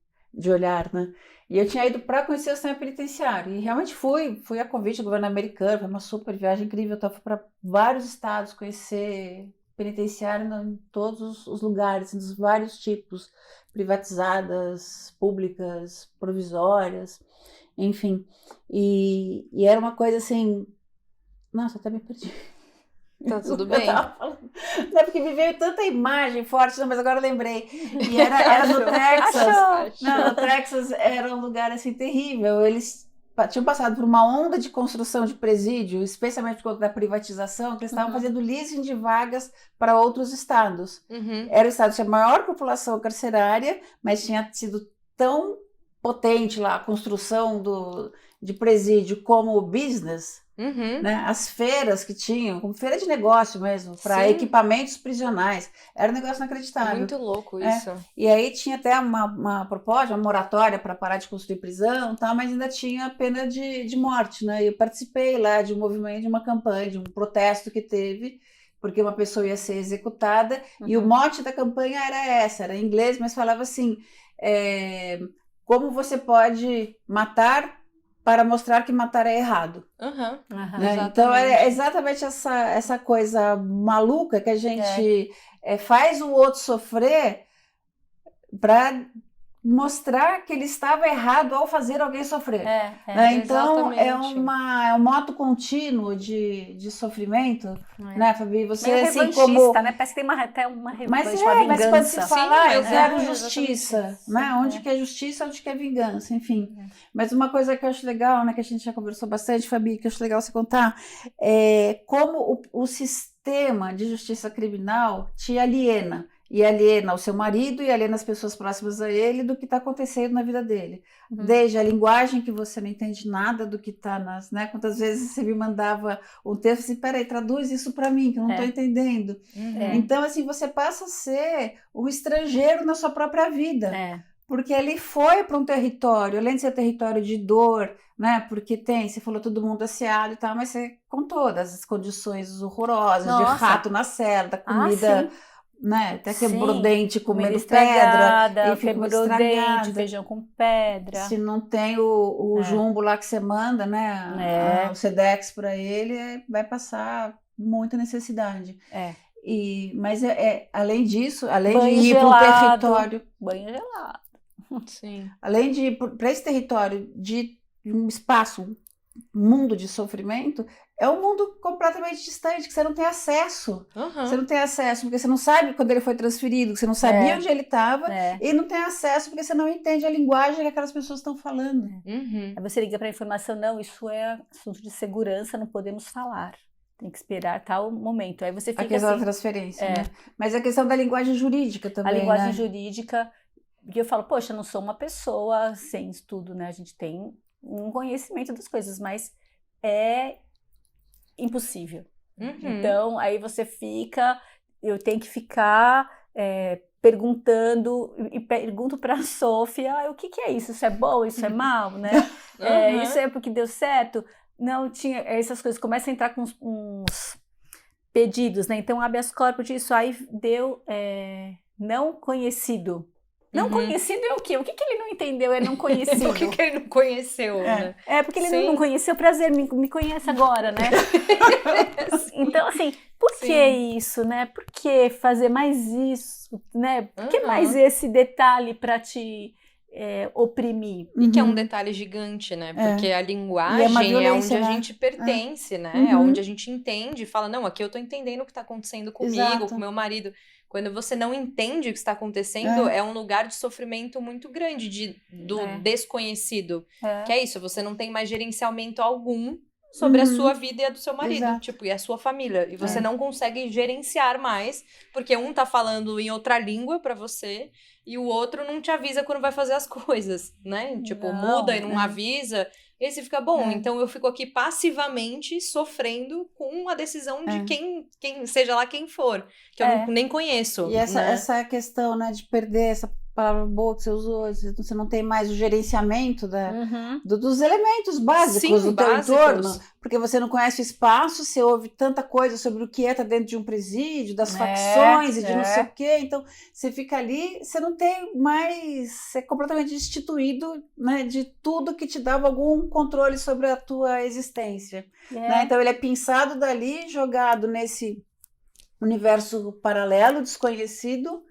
olhar, né? E eu tinha ido para conhecer o sistema penitenciário. E realmente fui a convite do governo americano, foi uma super viagem incrível. Eu fui para vários estados conhecer penitenciário em todos os lugares, dos vários tipos, privatizadas, públicas, provisórias, enfim. E era uma coisa assim... Nossa, até me perdi. Tá tudo bem. Não é porque me veio tanta imagem forte, não, mas agora eu lembrei. E era no Texas. Não, no Texas era um lugar assim terrível. Eles tinham passado por uma onda de construção de presídio, especialmente por conta da privatização, que eles estavam fazendo leasing de vagas para outros estados. Era o estado que tinha a maior população carcerária, mas tinha sido tão potente lá a construção de presídio como o business. Né? As feiras que tinham, como feira de negócio mesmo, para equipamentos prisionais, era um negócio inacreditável. Muito louco isso. E aí tinha até uma proposta, uma moratória para parar de construir prisão, tal, mas ainda tinha a pena de morte, né? Eu participei lá de um movimento, de uma campanha, de um protesto que teve, porque uma pessoa ia ser executada, e o mote da campanha era em inglês, mas falava assim, como você pode matar para mostrar que matar é errado. Né? Então é exatamente essa coisa maluca que a gente faz o outro sofrer para mostrar que ele estava errado ao fazer alguém sofrer. Né? Então é um moto contínuo de sofrimento, né, Fabi? Você meio assim como, né? Parece que tem até uma revanche, mas quando se fala, eu quero Sim, justiça, né? Onde que é justiça, onde que é vingança, enfim. Mas uma coisa que eu acho legal, né, que a gente já conversou bastante, Fabi, que eu acho legal você contar, é como o sistema de justiça criminal te aliena. E aliena o seu marido e aliena as pessoas próximas a ele do que está acontecendo na vida dele. Desde a linguagem que você não entende nada do que está nas... Né? Quantas vezes você me mandava um texto assim, peraí, traduz isso para mim, que eu não estou entendendo. Então, assim, você passa a ser um estrangeiro na sua própria vida. Porque ele foi para um território, além de ser território de dor, né? Porque você falou todo mundo asseado e tal, mas você com todas as condições horrorosas, de rato na cela, da comida... Né? Até quebrou dente comendo pedra, quebrou dente, feijão com pedra. Se não tem o jumbo lá que você manda, né? O Sedex para ele, vai passar muita necessidade. Mas além disso, além banho de ir para um território, banho gelado. Sim. Além de ir para esse território de um espaço, um mundo de sofrimento, é um mundo completamente distante, que você não tem acesso. Você não tem acesso, porque você não sabe quando ele foi transferido, você não sabia onde ele estava, e não tem acesso porque você não entende a linguagem que aquelas pessoas estão falando. Aí você liga para a informação, não, isso é assunto de segurança, não podemos falar. Tem que esperar tal momento. Aí você fica a questão da transferência, né? Mas a questão da linguagem jurídica também, a linguagem jurídica, porque eu falo, poxa, eu não sou uma pessoa sem estudo, né? A gente tem um conhecimento das coisas, mas é impossível. Então, aí você eu tenho que ficar perguntando, e pergunto para a Sofia, o que é isso? Isso é bom? Isso é mal? Né? Isso é porque deu certo? Não, tinha essas coisas, começa a entrar com uns pedidos, né? Então, habeas corpus disso, aí deu não conhecido. Não conhecido é o quê? O que ele não entendeu é não conhecido? O que ele não conheceu, né? Porque ele não conheceu, prazer, me conhece agora, né? Então, assim, por que isso, né? Por que fazer mais isso, né? Por que mais esse detalhe para te oprimir? E que é um detalhe gigante, né? Porque a linguagem é onde a gente pertence, né? É onde a gente entende, fala, não, aqui eu tô entendendo o que tá acontecendo comigo, com meu marido. Quando você não entende o que está acontecendo, é um lugar de sofrimento muito grande, do desconhecido. Que é isso, você não tem mais gerenciamento algum sobre a sua vida e a do seu marido, tipo, e a sua família. E você não consegue gerenciar mais, porque um tá falando em outra língua pra você, e o outro não te avisa quando vai fazer as coisas, né? Tipo, muda e não avisa. E aí você fica, bom, então eu fico aqui passivamente sofrendo com a decisão de quem seja lá quem for, que eu nem conheço. E essa questão, né, de perder palavra boa que você usou, você não tem mais o gerenciamento Uhum. dos elementos básicos Sim, do teu básicos. entorno, porque você não conhece o espaço, você ouve tanta coisa sobre o que tá dentro de um presídio, das facções e de não sei o quê, então você fica ali, você não tem mais, você é completamente destituído, né, de tudo que te dava algum controle sobre a tua existência, né? Então ele é pinçado dali, jogado nesse universo paralelo, desconhecido,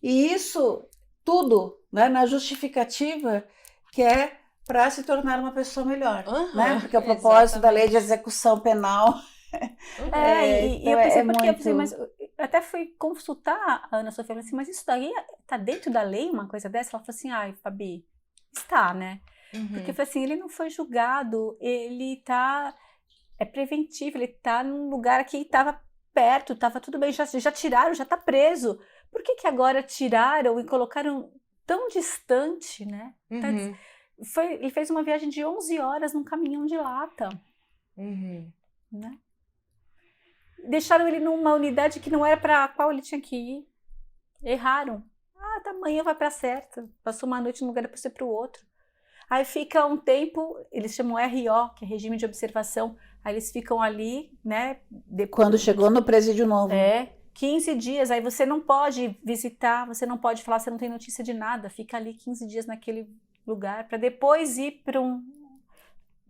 e isso tudo, né, na justificativa que é para se tornar uma pessoa melhor, né? Porque o propósito da lei de execução penal E eu então pensei, muito... eu pensei, mas eu até fui consultar a Ana Sofia, eu falei assim, mas isso daí tá dentro da lei, uma coisa dessa? Ela falou assim, ai, Fabi, está, né? Porque eu falei assim, ele não foi julgado, ele tá, é preventivo, ele tá num lugar que estava perto, estava tudo bem, já tiraram, já tá preso. Por que agora tiraram e colocaram tão distante, né? Ele fez uma viagem de 11 horas num caminhão de lata, né? Deixaram ele numa unidade que não era para a qual ele tinha que ir. Erraram. Tá, amanhã vai para certa. Passou uma noite num lugar, depois foi para o outro. Aí fica um tempo, eles chamam RO, que é regime de observação. Aí eles ficam ali, né? Quando chegou no presídio novo. 15 dias. Aí você não pode visitar, você não pode falar, você não tem notícia de nada. Fica ali 15 dias naquele lugar, para depois ir para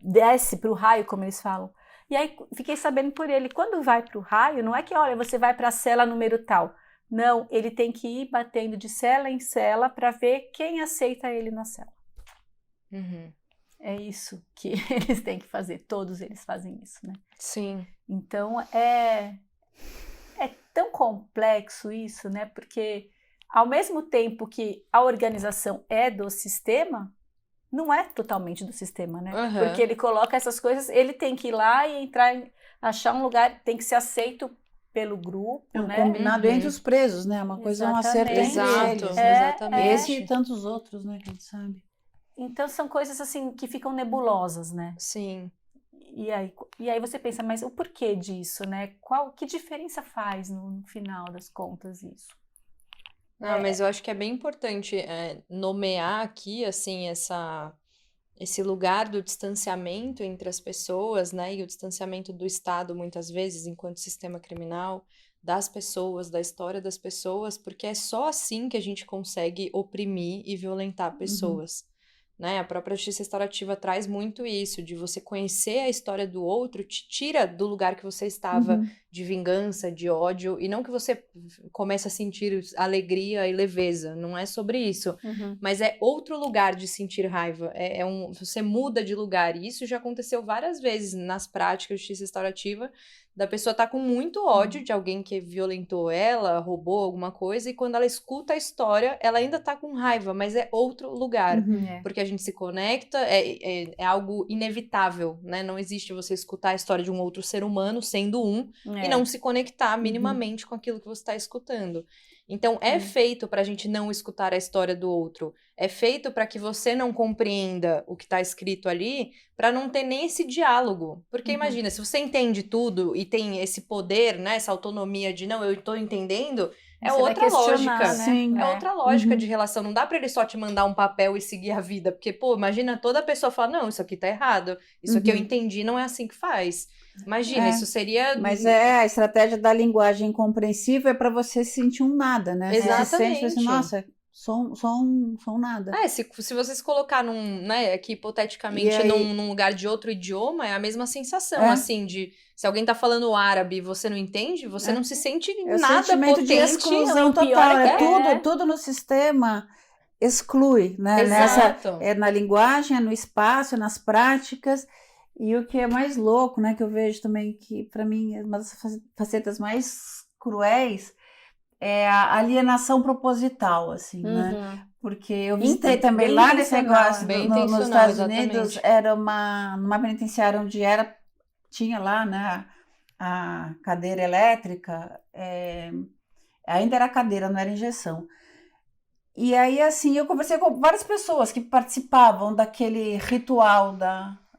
desce para o raio, como eles falam. E aí fiquei sabendo por ele, quando vai para o raio, não é que, olha, você vai para a cela número tal. Não, ele tem que ir batendo de cela em cela para ver quem aceita ele na cela. É isso que eles têm que fazer, todos eles fazem isso, né? Sim. Então é tão complexo isso, né? Porque ao mesmo tempo que a organização é do sistema, não é totalmente do sistema, né? Porque ele coloca essas coisas, ele tem que ir lá e entrar, achar um lugar, tem que ser aceito pelo grupo, né? Combinado entre os presos, né? Uma coisa é um acerto entre eles. Exatamente. Esse e tantos outros, né? Que a gente sabe. Então são coisas assim que ficam nebulosas, né? Sim. E aí você pensa, mas o porquê disso, né? Que diferença faz no final das contas isso? Mas eu acho que é bem importante nomear aqui, assim, esse lugar do distanciamento entre as pessoas, né? E o distanciamento do Estado, muitas vezes, enquanto sistema criminal, das pessoas, da história das pessoas, porque é só assim que a gente consegue oprimir e violentar pessoas. Né? A própria justiça restaurativa traz muito isso, de você conhecer a história do outro, te tira do lugar que você estava de vingança, de ódio, e não que você comece a sentir alegria e leveza, não é sobre isso, mas é outro lugar de sentir raiva, você muda de lugar, e isso já aconteceu várias vezes nas práticas de justiça restaurativa, da pessoa estar com muito ódio de alguém que violentou ela, roubou alguma coisa, e quando ela escuta a história, ela ainda tá com raiva, mas é outro lugar, porque a gente se conecta, é algo inevitável, né? Não existe você escutar a história de um outro ser humano, sendo e não se conectar minimamente com aquilo que você está escutando. Então, é feito para a gente não escutar a história do outro. É feito para que você não compreenda o que está escrito ali, para não ter nem esse diálogo. Porque imagina, se você entende tudo e tem esse poder, né, essa autonomia de não, eu estou entendendo, é você outra lógica. Né? Sim. É outra lógica de relação. Não dá para ele só te mandar um papel e seguir a vida. Porque, pô, imagina toda pessoa falar, não, isso aqui tá errado. Isso aqui eu entendi, não é assim que faz. Imagina, isso seria... Mas a estratégia da linguagem compreensível é para você sentir um nada, né? Exatamente. Você sente assim, nossa, sou um nada. Se você se colocar aqui hipoteticamente num lugar de outro idioma, é a mesma sensação, assim, de se alguém tá falando árabe e você não entende, você não se sente nada sentimento potente. De exclusão total, tudo no sistema exclui, né? Exato. Na linguagem, no espaço, nas práticas. E o que é mais louco, né, que eu vejo também, que para mim é uma das facetas mais cruéis, é a alienação proposital, assim, né? Porque eu visitei também lá nesse negócio, nos Estados Unidos, era numa penitenciária onde tinha lá, né, a cadeira elétrica, ainda era cadeira, não era injeção. E aí, assim, eu conversei com várias pessoas que participavam daquele ritual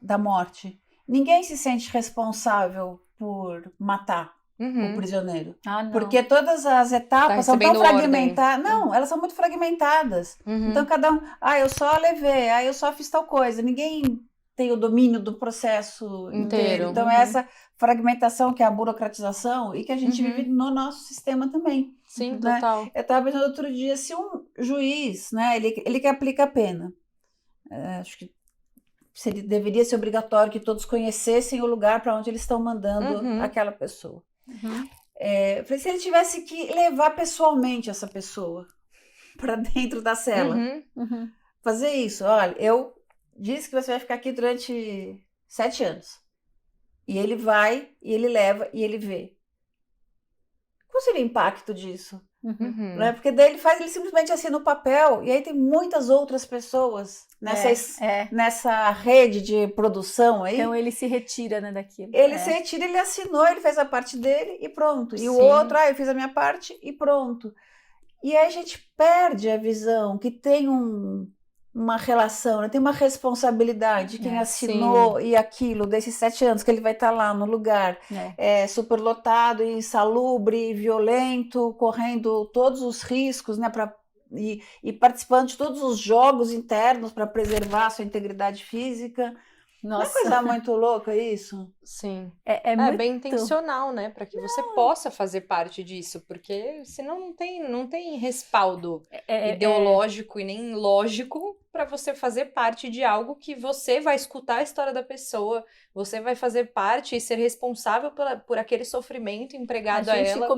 da morte. Ninguém se sente responsável por matar Uhum. o prisioneiro. Ah, não. Porque todas as etapas são tão recebendo ordem. fragmentadas. Não, elas são muito fragmentadas. Uhum. Então, cada um, eu só levei, eu só fiz tal coisa. Ninguém tem o domínio do processo inteiro. Inteiro. Então, é essa fragmentação que é a burocratização e que a gente Uhum. vive no nosso sistema também. Sim, né? total. Eu estava pensando outro dia, se um juiz, né, ele que aplica a pena, acho que deveria ser obrigatório que todos conhecessem o lugar para onde eles estão mandando Uhum. aquela pessoa. Uhum. Falei, se ele tivesse que levar pessoalmente essa pessoa para dentro da cela, Uhum. Uhum. fazer isso, olha, eu disse que você vai ficar aqui durante 7 anos. E ele vai, e ele leva, e ele vê. Qual seria o impacto disso? Uhum. Uhum. Né? Porque daí ele simplesmente assina o papel, e aí tem muitas outras pessoas nessa rede de produção aí. Então ele se retira, né, daquilo. Ele se retira, ele assinou, ele fez a parte dele e pronto. E o Sim. outro, eu fiz a minha parte e pronto. E aí a gente perde a visão que tem uma relação, né? Tem uma responsabilidade. Quem assinou e aquilo, desses 7 anos que ele vai estar lá no lugar superlotado, insalubre, violento, correndo todos os riscos, né? E participando de todos os jogos internos para preservar a sua integridade física. Não é coisa muito louca isso? Sim. É bem intencional, né? Para que você possa fazer parte disso, porque senão não tem respaldo ideológico e nem lógico para você fazer parte de algo que você vai escutar a história da pessoa, você vai fazer parte e ser responsável por aquele sofrimento empregado a ela.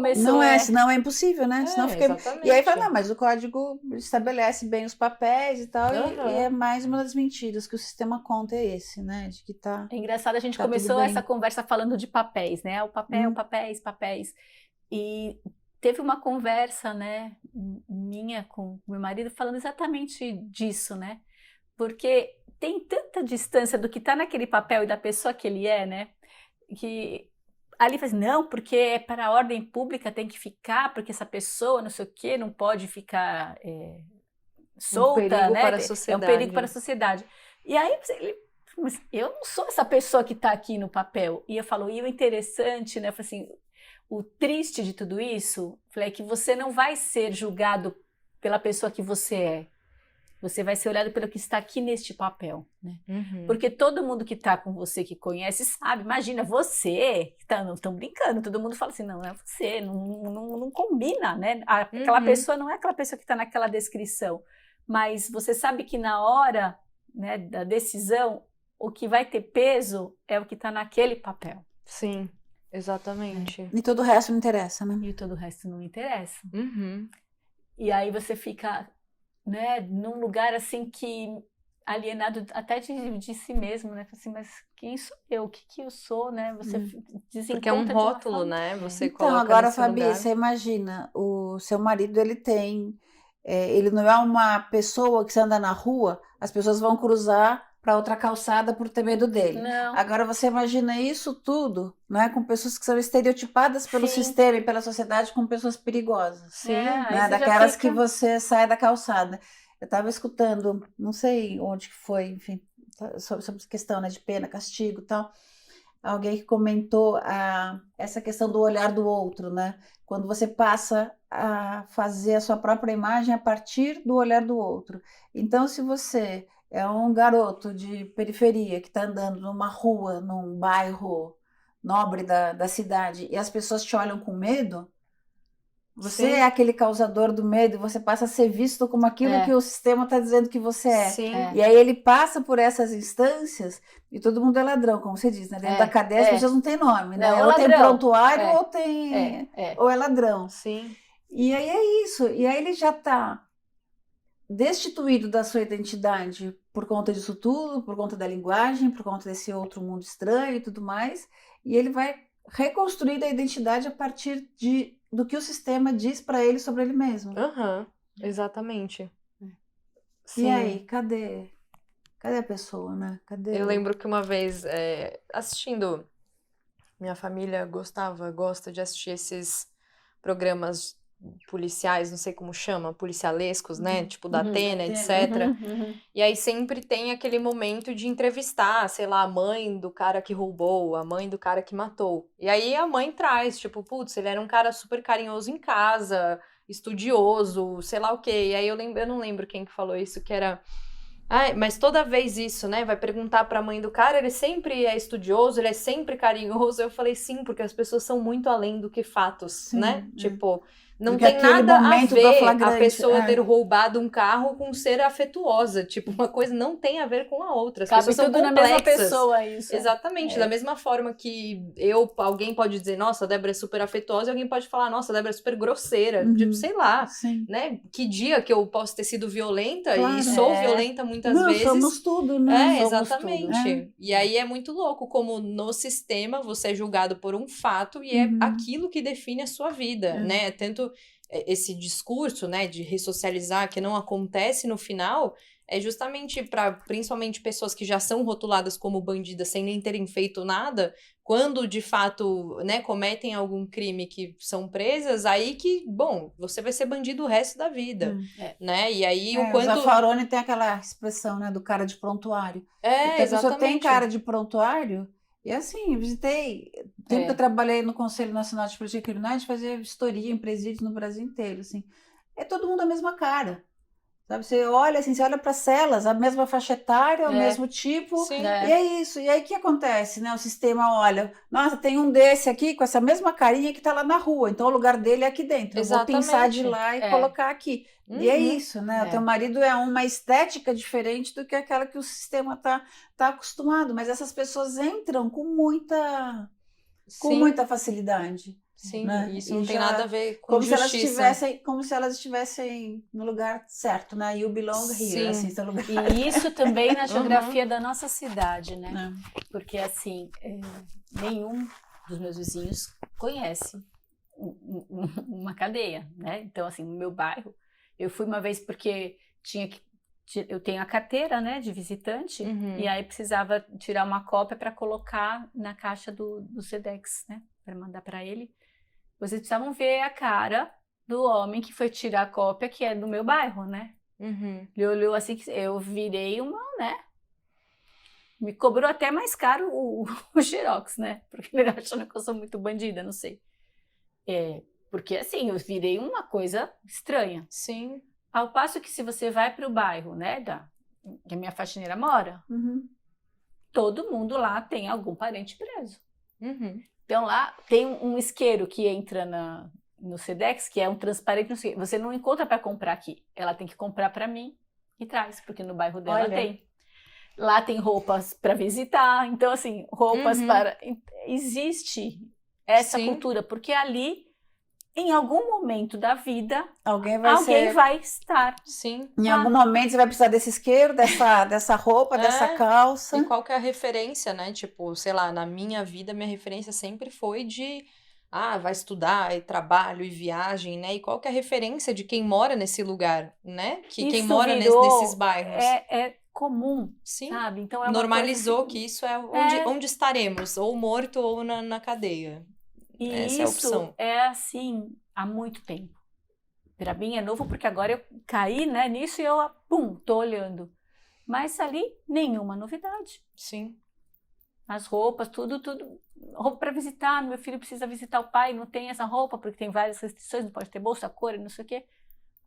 Senão é impossível, né? Senão fica... Exatamente. E aí fala, não, mas o código estabelece bem os papéis e tal, e é mais uma das mentiras que o sistema conta é esse, né? De que tá... É engraçado, a gente começou essa conversa falando de papéis, né? O papel, papéis. E teve uma conversa, né, minha com meu marido falando exatamente disso, né? Porque tem tanta distância do que está naquele papel e da pessoa que ele é, né? Que ali faz, não, porque é para a ordem pública, tem que ficar, porque essa pessoa, não sei o quê, não pode ficar solta, um perigo né? Para a sociedade. É um perigo para a sociedade. E aí mas eu não sou essa pessoa que está aqui no papel. E eu falo, e o interessante, né? Eu falo assim, o triste de tudo isso, é que você não vai ser julgado pela pessoa que você é. Você vai ser olhado pelo que está aqui neste papel, né? Uhum. Porque todo mundo que está com você, que conhece, sabe. Imagina, você, não estão brincando, todo mundo fala assim, não é você, não combina, né? Aquela pessoa não é aquela pessoa que está naquela descrição. Mas você sabe que na hora, né, da decisão, o que vai ter peso é o que está naquele papel. Sim, exatamente. E todo o resto não interessa, né? E todo o resto não interessa. Uhum. E aí você fica, né, num lugar assim que alienado até de si mesmo, né? Assim, mas quem sou eu? O que eu sou, né? Você desencontra. Porque é um rótulo, né? Você então, coloca agora, nesse Fabi, lugar. você imagina, o seu marido, ele não é uma pessoa que você anda na rua, as pessoas vão cruzar para outra calçada por ter medo dele. Não. Agora você imagina isso tudo, né, com pessoas que são estereotipadas pelo sistema e pela sociedade como pessoas perigosas. Sim, né, daquelas que você sai da calçada. Eu estava escutando, não sei onde que foi, enfim, sobre essa questão, né, de pena, castigo e tal. Alguém que comentou essa questão do olhar do outro, né? Quando você passa a fazer a sua própria imagem a partir do olhar do outro. Então, se você é um garoto de periferia que está andando numa rua, num bairro nobre da cidade, e as pessoas te olham com medo, você é aquele causador do medo, você passa a ser visto como aquilo que o sistema está dizendo que você é. Sim. E aí ele passa por essas instâncias e todo mundo é ladrão, como você diz, né? Dentro da cadeia as pessoas não têm nome, né? Não, ou tem prontuário ou é ladrão. Sim. E aí é isso. E aí ele já está destituído da sua identidade por conta disso tudo, por conta da linguagem, por conta desse outro mundo estranho e tudo mais. E ele vai reconstruir a identidade a partir do que o sistema diz para ele sobre ele mesmo. Exatamente. Sim. E aí, cadê a pessoa, né? Eu lembro que uma vez, assistindo, minha família gosta de assistir esses programas policiais, não sei como chama, policialescos, né? Tipo da Uhum. Atena, Da etc. Uhum. E aí sempre tem aquele momento de entrevistar, sei lá, a mãe do cara que roubou, a mãe do cara que matou. E aí a mãe traz, tipo, putz, ele era um cara super carinhoso em casa, estudioso, sei lá o quê. E aí eu não lembro quem que falou isso, que era... Ai, mas toda vez isso, né? Vai perguntar pra mãe do cara, ele sempre é estudioso, ele é sempre carinhoso. Eu falei, sim, porque as pessoas são muito além do que fatos, Sim, né? é. Tipo, não Porque tem aquele nada a momento do ver a flagrante, pessoa é. ter roubado um carro com ser afetuosa. Tipo, uma coisa não tem a ver com a outra. As Cabe pessoas são tudo na mesma complexas. pessoa, isso. Exatamente, da mesma forma que alguém pode dizer, nossa, a Débora é super afetuosa, e alguém pode falar, nossa, a Débora é super grosseira. Uhum. Tipo, sei lá, Sim. né? Que dia que eu posso ter sido violenta Claro. e sou É. violenta muitas Não, vezes. somos tudo, né? É, Somos exatamente. tudo. E aí é muito louco como no sistema você é julgado por um fato e é Uhum. aquilo que define a sua vida, né? Tanto esse discurso, né, de ressocializar que não acontece no final é justamente para principalmente pessoas que já são rotuladas como bandidas sem nem terem feito nada, quando de fato, né, cometem algum crime que são presas, aí que, bom, você vai ser bandido o resto da vida, né? E aí o O quanto... Zaffaroni tem aquela expressão, né, do cara de prontuário. Então, a pessoa tem exatamente. cara de prontuário, e assim, visitei, tempo que eu trabalhei no Conselho Nacional de Política Criminal, a gente fazia vistoria em presídios no Brasil inteiro, assim. É todo mundo a mesma cara, sabe? Você olha assim, você olha para as celas, a mesma faixa etária, o mesmo tipo, Sim. e é isso. E aí o que acontece, né? O sistema olha, nossa, tem um desse aqui com essa mesma carinha que está lá na rua, então o lugar dele é aqui dentro. Eu vou pensar de lá e colocar aqui. E é isso, né? O teu marido é uma estética diferente do que aquela que o sistema tá acostumado, mas essas pessoas entram com muita facilidade. Sim, né? isso E não tem já- nada a ver com como se justiça. como se elas estivessem no lugar certo, né? You belong here, Sim. assim, seu lugar. E isso também na geografia da nossa cidade, né? Porque, assim, nenhum dos meus vizinhos conhece uma cadeia, né? Então, assim, no meu bairro, eu fui uma vez porque eu tenho a carteira, né, de visitante, e aí precisava tirar uma cópia para colocar na caixa do Sedex, né, para mandar para ele. Vocês precisavam ver a cara do homem que foi tirar a cópia, que é do meu bairro, né? Ele olhou assim, que eu virei uma, né? Me cobrou até mais caro o Xerox, né? Porque ele achando que eu sou muito bandida, não sei. Porque assim, eu virei uma coisa estranha. Sim. Ao passo que se você vai para o bairro, né, que a minha faxineira mora, todo mundo lá tem algum parente preso. Então lá tem um isqueiro que entra no Sedex, que é um transparente, você não encontra para comprar aqui. Ela tem que comprar para mim e traz, porque no bairro dela tem. Lá tem roupas para visitar, então assim, roupas para... Existe essa cultura, porque ali, em algum momento da vida, alguém vai estar. Sim. Em algum momento você vai precisar desse isqueiro, dessa roupa, dessa calça. E qual que é a referência, né? Tipo, sei lá, na minha vida, minha referência sempre foi de... vai estudar, e trabalho, e viagem, né? E qual que é a referência de quem mora nesse lugar, né? Que quem mora nesses bairros. É comum, sabe? Então é normalizou uma coisa que isso é onde estaremos, ou morto ou na cadeia. E essa é a opção. É assim há muito tempo. Para mim é novo porque agora eu caí, né, nisso e eu, tô olhando. Mas ali, nenhuma novidade. Sim. As roupas, tudo. Roupa para visitar, meu filho precisa visitar o pai, não tem essa roupa porque tem várias restrições, não pode ter bolsa, cor, não sei o quê.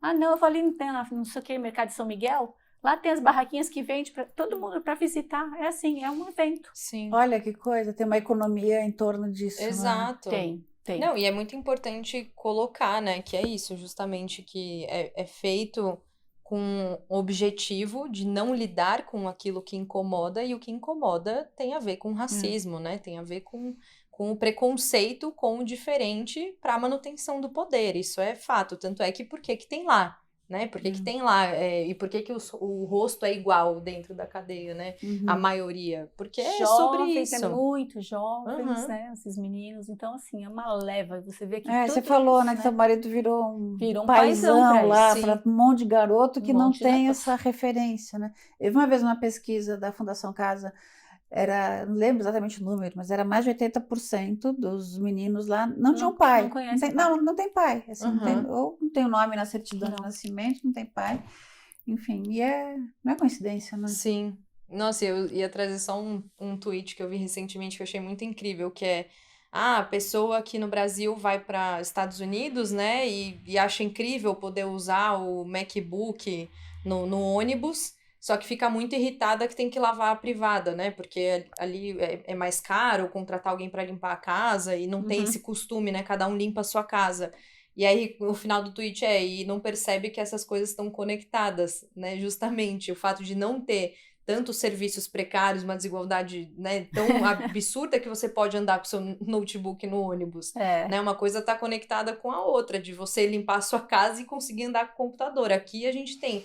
Não, eu falei, não tem, não sei o quê, mercado de São Miguel. Lá tem as barraquinhas que vende para todo mundo para visitar. É assim, é um evento. Sim. Olha que coisa, tem uma economia em torno disso. Exato. Né? Tem. Não, e é muito importante colocar, né, que é isso, justamente, que é feito com o objetivo de não lidar com aquilo que incomoda, e o que incomoda tem a ver com racismo, né, tem a ver com o preconceito com o diferente para a manutenção do poder, isso é fato, tanto é que por que tem lá? Né? Por que tem lá? E por que o rosto é igual dentro da cadeia, né? A maioria. Porque é sobre isso. Muito jovens, né? Esses meninos. Então, assim, é uma leva. Você vê que você falou, isso, né? Que seu marido virou um paizão lá para um monte de garoto que não tem essa referência, né? Eu vi uma vez uma pesquisa da Fundação Casa não lembro exatamente o número, mas era mais de 80% dos meninos lá não tinham pai. Não conhece pai. Não tem pai. Assim, Uhum. ou não tem o nome na certidão de Não. nascimento, não tem pai. Enfim, não é coincidência, né? Sim. Nossa, eu ia trazer só um tweet que eu vi recentemente que eu achei muito incrível, que é a pessoa aqui no Brasil vai para Estados Unidos, né, e acha incrível poder usar o MacBook no ônibus, só que fica muito irritada que tem que lavar a privada, né, porque ali é mais caro contratar alguém para limpar a casa e não tem Uhum. esse costume, né, cada um limpa a sua casa. E aí, o final do tweet e não percebe que essas coisas estão conectadas, né? Justamente o fato de não ter tantos serviços precários, uma desigualdade, né, tão absurda que você pode andar com seu notebook no ônibus, né? Uma coisa tá conectada com a outra, de você limpar a sua casa e conseguir andar com o computador. Aqui a gente tem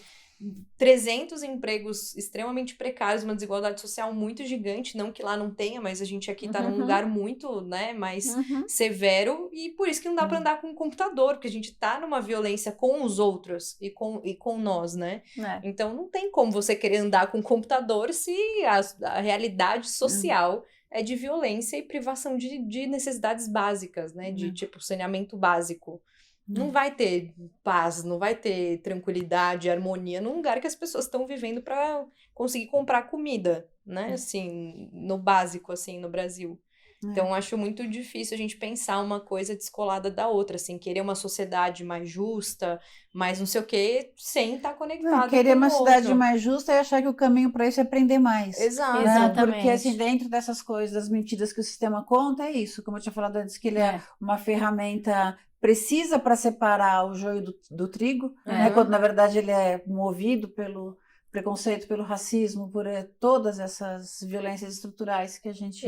300 empregos extremamente precários, uma desigualdade social muito gigante, não que lá não tenha, mas a gente aqui tá num lugar muito, né, mais severo, e por isso que não dá para andar com o computador, porque a gente tá numa violência com os outros e com nós, né? Então não tem como você querer andar com o computador se a realidade social é de violência e privação de necessidades básicas, né? De tipo saneamento básico. Não vai ter paz, não vai ter tranquilidade, harmonia num lugar que as pessoas estão vivendo para conseguir comprar comida, né? Assim, no básico, assim, no Brasil. Então, acho muito difícil a gente pensar uma coisa descolada da outra, assim, querer uma sociedade mais justa, mais não sei o quê, sem estar conectado querer com uma o cidade outro. mais justa e achar que o caminho para isso é aprender mais. Exato. Né? Exatamente. Porque, assim, dentro dessas coisas, das mentiras que o sistema conta, é isso. Como eu tinha falado antes, que ele é uma ferramenta precisa para separar o joio do trigo, né? Quando, na verdade, ele é movido pelo preconceito, pelo racismo, por todas essas violências estruturais que a gente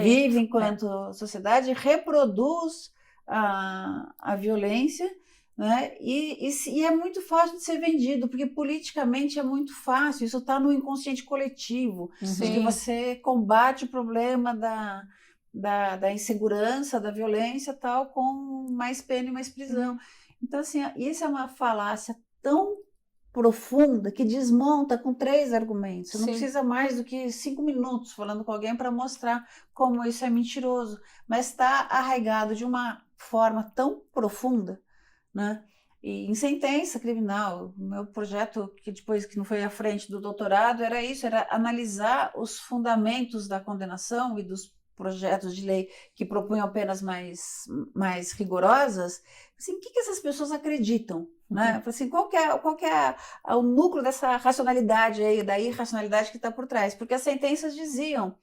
vive enquanto sociedade, reproduz a violência, né? E é muito fácil de ser vendido, porque politicamente é muito fácil, isso está no inconsciente coletivo, de que você combate o problema da insegurança, da violência tal, com mais pena e mais prisão. Então, assim, isso é uma falácia tão profunda que desmonta com 3 argumentos. Você não precisa mais do que 5 minutos falando com alguém para mostrar como isso é mentiroso, mas está arraigado de uma forma tão profunda, né? E em sentença criminal, o meu projeto, que depois que não foi à frente do doutorado, era isso, era analisar os fundamentos da condenação e dos projetos de lei que propunham penas mais rigorosas. Assim, o que essas pessoas acreditam? Né? Assim, qual que é o núcleo dessa racionalidade aí, da irracionalidade que está por trás? Porque as sentenças diziam,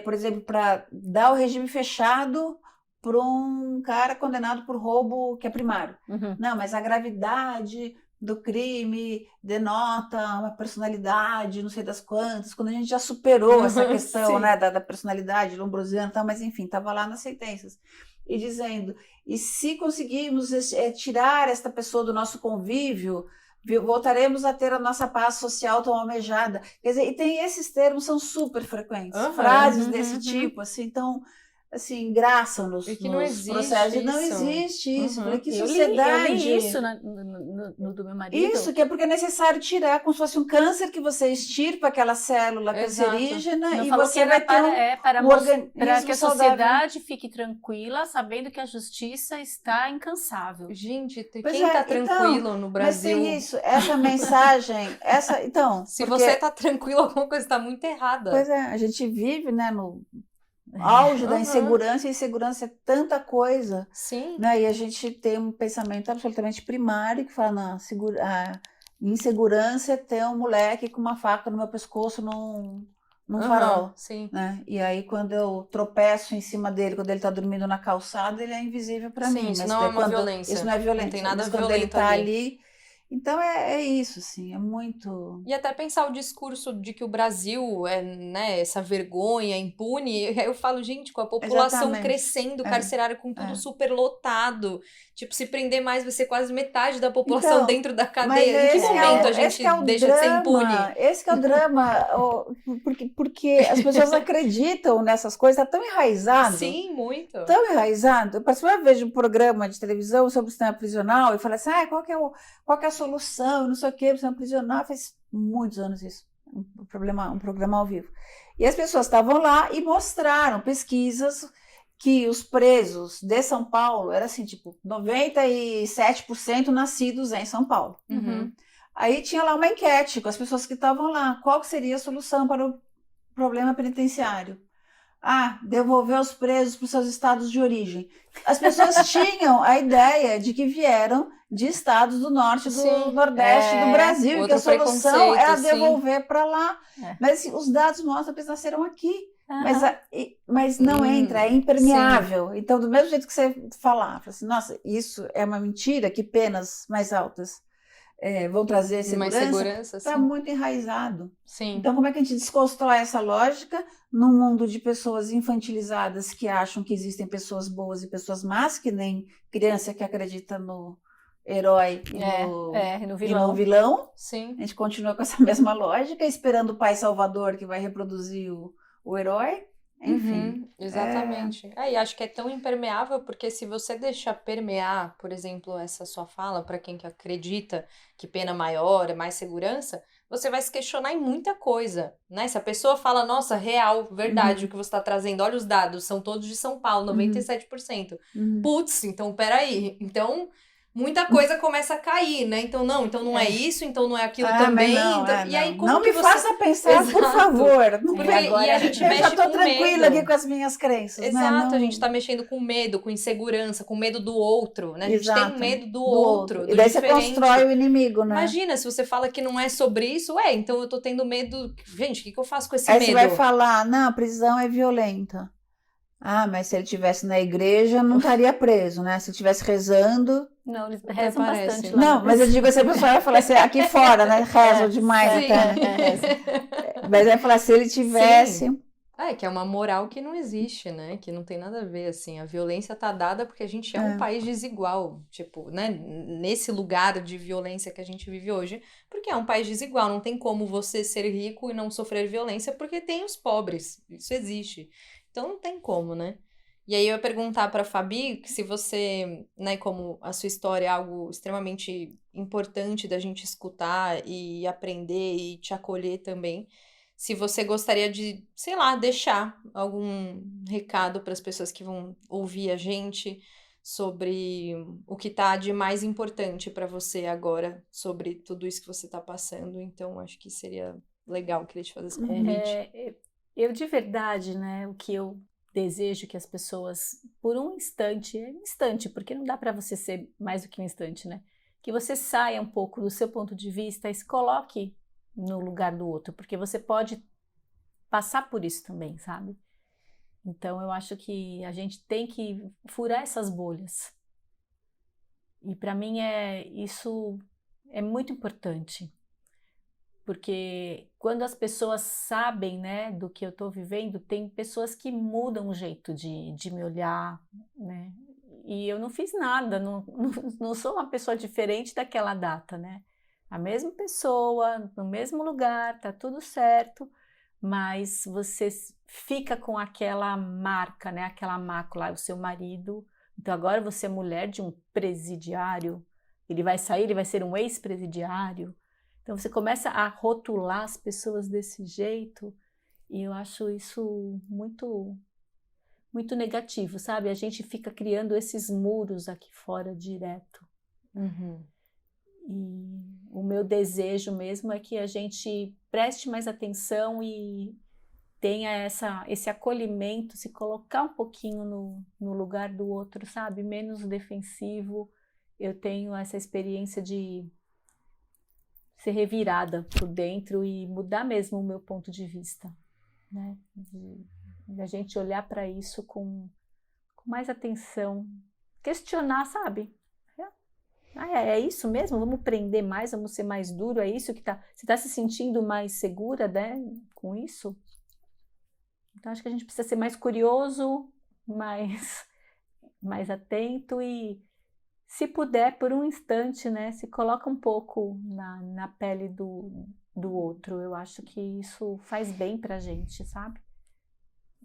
por exemplo, para dar o regime fechado para um cara condenado por roubo que é primário. Não, mas a gravidade do crime denota uma personalidade, não sei das quantas, quando a gente já superou essa questão, né, da personalidade lombrosiana, mas enfim, estava lá nas sentenças. E dizendo, e se conseguirmos tirar esta pessoa do nosso convívio, voltaremos a ter a nossa paz social tão almejada. Quer dizer, e tem esses termos, são super frequentes, frases desse tipo, assim, então, assim, engraçam-nos nos processos. Não existe isso. Falei, que sociedade... Eu li isso no do meu marido. Isso, que é porque é necessário tirar, como se fosse um câncer, que você extirpa aquela célula cancerígena e você vai ter para que a sociedade fique tranquila, sabendo que a justiça está incansável. Gente, quem está tranquilo no Brasil? Mas tem isso, essa mensagem, se você está tranquilo, alguma coisa está muito errada. Pois é, a gente vive, né, no auge da insegurança, e insegurança é tanta coisa. Sim. Né? E a gente tem um pensamento absolutamente primário que fala, insegurança é ter um moleque com uma faca no meu pescoço num farol. Sim. Né? E aí, quando eu tropeço em cima dele, quando ele está dormindo na calçada, ele é invisível para mim. Isso não é uma violência. Isso não é violência. Não tem nada violento. Quando ele está ali... Então é isso, assim, é muito... E até pensar o discurso de que o Brasil é, né, essa vergonha impune, eu falo, gente, com a população crescendo, carcerária, com tudo super lotado, tipo, se prender mais vai ser quase metade da população dentro da cadeia. Em que momento a gente deixa de ser impune? Esse que é o drama, porque as pessoas acreditam nessas coisas, tá tão enraizado. Sim, muito. Tão enraizado. Eu uma vez um programa de televisão sobre o sistema prisional e falei assim, qual que é a solução, não sei o que, o sistema prisional, faz muitos anos isso. um programa ao vivo. E as pessoas estavam lá e mostraram pesquisas que os presos de São Paulo, era assim, tipo, 97% nascidos em São Paulo. Uhum. Aí tinha lá uma enquete com as pessoas que estavam lá. Qual que seria a solução para o problema penitenciário? Devolver os presos para os seus estados de origem. As pessoas tinham a ideia de que vieram de estados do norte, do nordeste do Brasil, e que a solução era devolver para lá. Mas assim, os dados mostram que eles nasceram aqui. Mas não entra, é impermeável. Sim. Então, do mesmo jeito que você falar, assim, nossa, isso é uma mentira, que penas mais altas vão trazer segurança, está muito enraizado. Sim. Então, como é que a gente desconstrói essa lógica num mundo de pessoas infantilizadas que acham que existem pessoas boas e pessoas más, que nem criança que acredita no herói e no vilão? Sim. A gente continua com essa mesma lógica, esperando o pai salvador que vai reproduzir o herói. Enfim. Exatamente. E acho que é tão impermeável porque se você deixar permear, por exemplo, essa sua fala para quem que acredita que pena maior é mais segurança, você vai se questionar em muita coisa, né? Se a pessoa fala, nossa, real, verdade, o que você está trazendo, olha os dados, são todos de São Paulo, 97%. Putz, então peraí. Então, muita coisa começa a cair, né? Então não é isso, então não é aquilo também. E aí, como não que me faça pensar, por favor. Não e a gente mexe eu já tô com tranquila medo. aqui com as minhas crenças. Exato, né? A gente tá mexendo com medo, com insegurança, com medo do outro, né? A gente Exato, tem medo do outro, do e daí diferente. Você constrói o inimigo, né? Imagina, se você fala que não é sobre isso, então eu tô tendo medo. Gente, o que eu faço com esse Aí medo? Você vai falar, não, a prisão é violenta. Mas se ele estivesse na igreja, não estaria preso, né? Se ele estivesse rezando... Não, eles rezam bastante lá. Não, mas eu digo assim, a pessoa vai falar assim, aqui fora, né? Rezam demais até, né? Mas vai falar, se ele tivesse... Sim. Que é uma moral que não existe, né? Que não tem nada a ver, assim. A violência tá dada porque a gente é um país desigual, tipo, né? Nesse lugar de violência que a gente vive hoje, porque é um país desigual. Não tem como você ser rico e não sofrer violência porque tem os pobres. Isso existe. Então não tem como, né? E aí eu ia perguntar pra Fabi que se você, né, como a sua história é algo extremamente importante da gente escutar e aprender e te acolher também, se você gostaria de, sei lá, deixar algum recado para as pessoas que vão ouvir a gente sobre o que tá de mais importante para você agora, sobre tudo isso que você tá passando. Então, acho que seria legal, queria te fazer esse convite. Eu de verdade, né, o que eu desejo que as pessoas, por um instante, porque não dá para você ser mais do que um instante, né, que você saia um pouco do seu ponto de vista e se coloque no lugar do outro, porque você pode passar por isso também, sabe? Então eu acho que a gente tem que furar essas bolhas. E para mim isso é muito importante. Porque quando as pessoas sabem, né, do que eu estou vivendo, tem pessoas que mudam o jeito de me olhar, né? E eu não fiz nada, não sou uma pessoa diferente daquela data, né? A mesma pessoa, no mesmo lugar, tá tudo certo, mas você fica com aquela marca, né? Aquela mácula, o seu marido. Então agora você é mulher de um presidiário, ele vai sair, ele vai ser um ex-presidiário. Então você começa a rotular as pessoas desse jeito e eu acho isso muito, muito negativo, sabe? A gente fica criando esses muros aqui fora direto. E o meu desejo mesmo é que a gente preste mais atenção e tenha esse acolhimento, se colocar um pouquinho no lugar do outro, sabe? Menos defensivo. Eu tenho essa experiência de ser revirada por dentro e mudar mesmo o meu ponto de vista, né? De a gente olhar para isso com mais atenção, questionar, sabe? É isso mesmo? Vamos prender mais, vamos ser mais duro, é isso que tá... Você está se sentindo mais segura, né, com isso? Então acho que a gente precisa ser mais curioso, mais atento e, se puder, por um instante, né, se coloca um pouco na pele do outro. Eu acho que isso faz bem pra gente, sabe?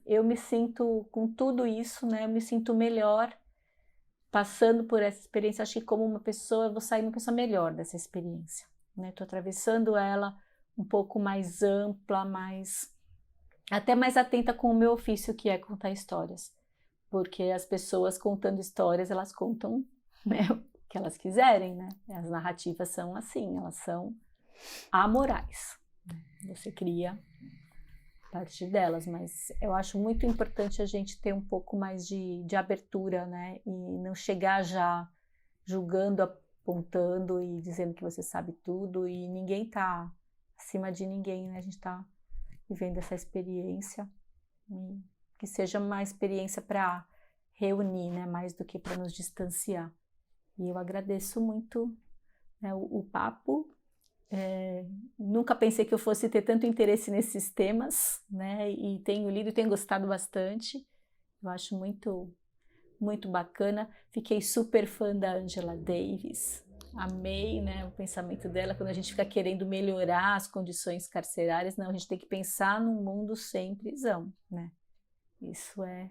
Eu me sinto, com tudo isso, né, eu me sinto melhor passando por essa experiência. Acho que como uma pessoa, eu vou sair uma pessoa melhor dessa experiência, né? Tô atravessando ela um pouco mais ampla, até mais atenta com o meu ofício, que é contar histórias. Porque as pessoas contando histórias, elas contam, né, o que elas quiserem, né? As narrativas são assim, elas são amorais. Você cria a partir delas, mas eu acho muito importante a gente ter um pouco mais de abertura, né? E não chegar já julgando, apontando e dizendo que você sabe tudo, e ninguém tá acima de ninguém, né? A gente tá vivendo essa experiência, e que seja uma experiência para reunir, né? Mais do que para nos distanciar. E eu agradeço muito, né, o papo. Nunca pensei que eu fosse ter tanto interesse nesses temas, né? E tenho lido e tenho gostado bastante. Eu acho muito, muito bacana. Fiquei super fã da Angela Davis. Amei, né, o pensamento dela, quando a gente fica querendo melhorar as condições carcerárias. Não, a gente tem que pensar num mundo sem prisão, né? Isso é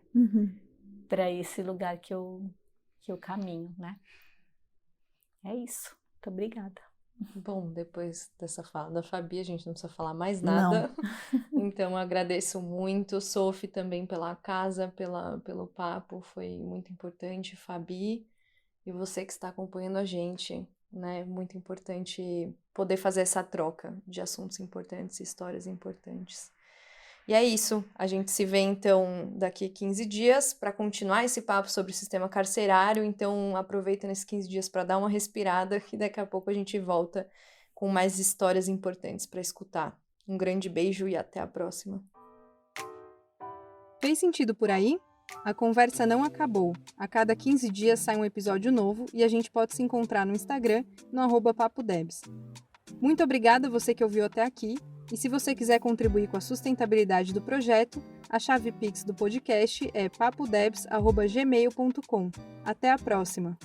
para esse lugar que eu caminho, né? É isso. Muito obrigada. Bom, depois dessa fala da Fabi, a gente não precisa falar mais nada. Então, agradeço muito, Sophie, também pela casa, pelo papo, foi muito importante, Fabi, e você que está acompanhando a gente, né? Muito importante poder fazer essa troca de assuntos importantes, histórias importantes. E é isso, a gente se vê então daqui a 15 dias para continuar esse papo sobre o sistema carcerário, então aproveita nesses 15 dias para dar uma respirada e daqui a pouco a gente volta com mais histórias importantes para escutar. Um grande beijo e até a próxima. Fez sentido por aí? A conversa não acabou. A cada 15 dias sai um episódio novo e a gente pode se encontrar no Instagram, no @papodebs. Muito obrigada a você que ouviu até aqui. E se você quiser contribuir com a sustentabilidade do projeto, a chave Pix do podcast é papodebs@gmail.com. Até a próxima!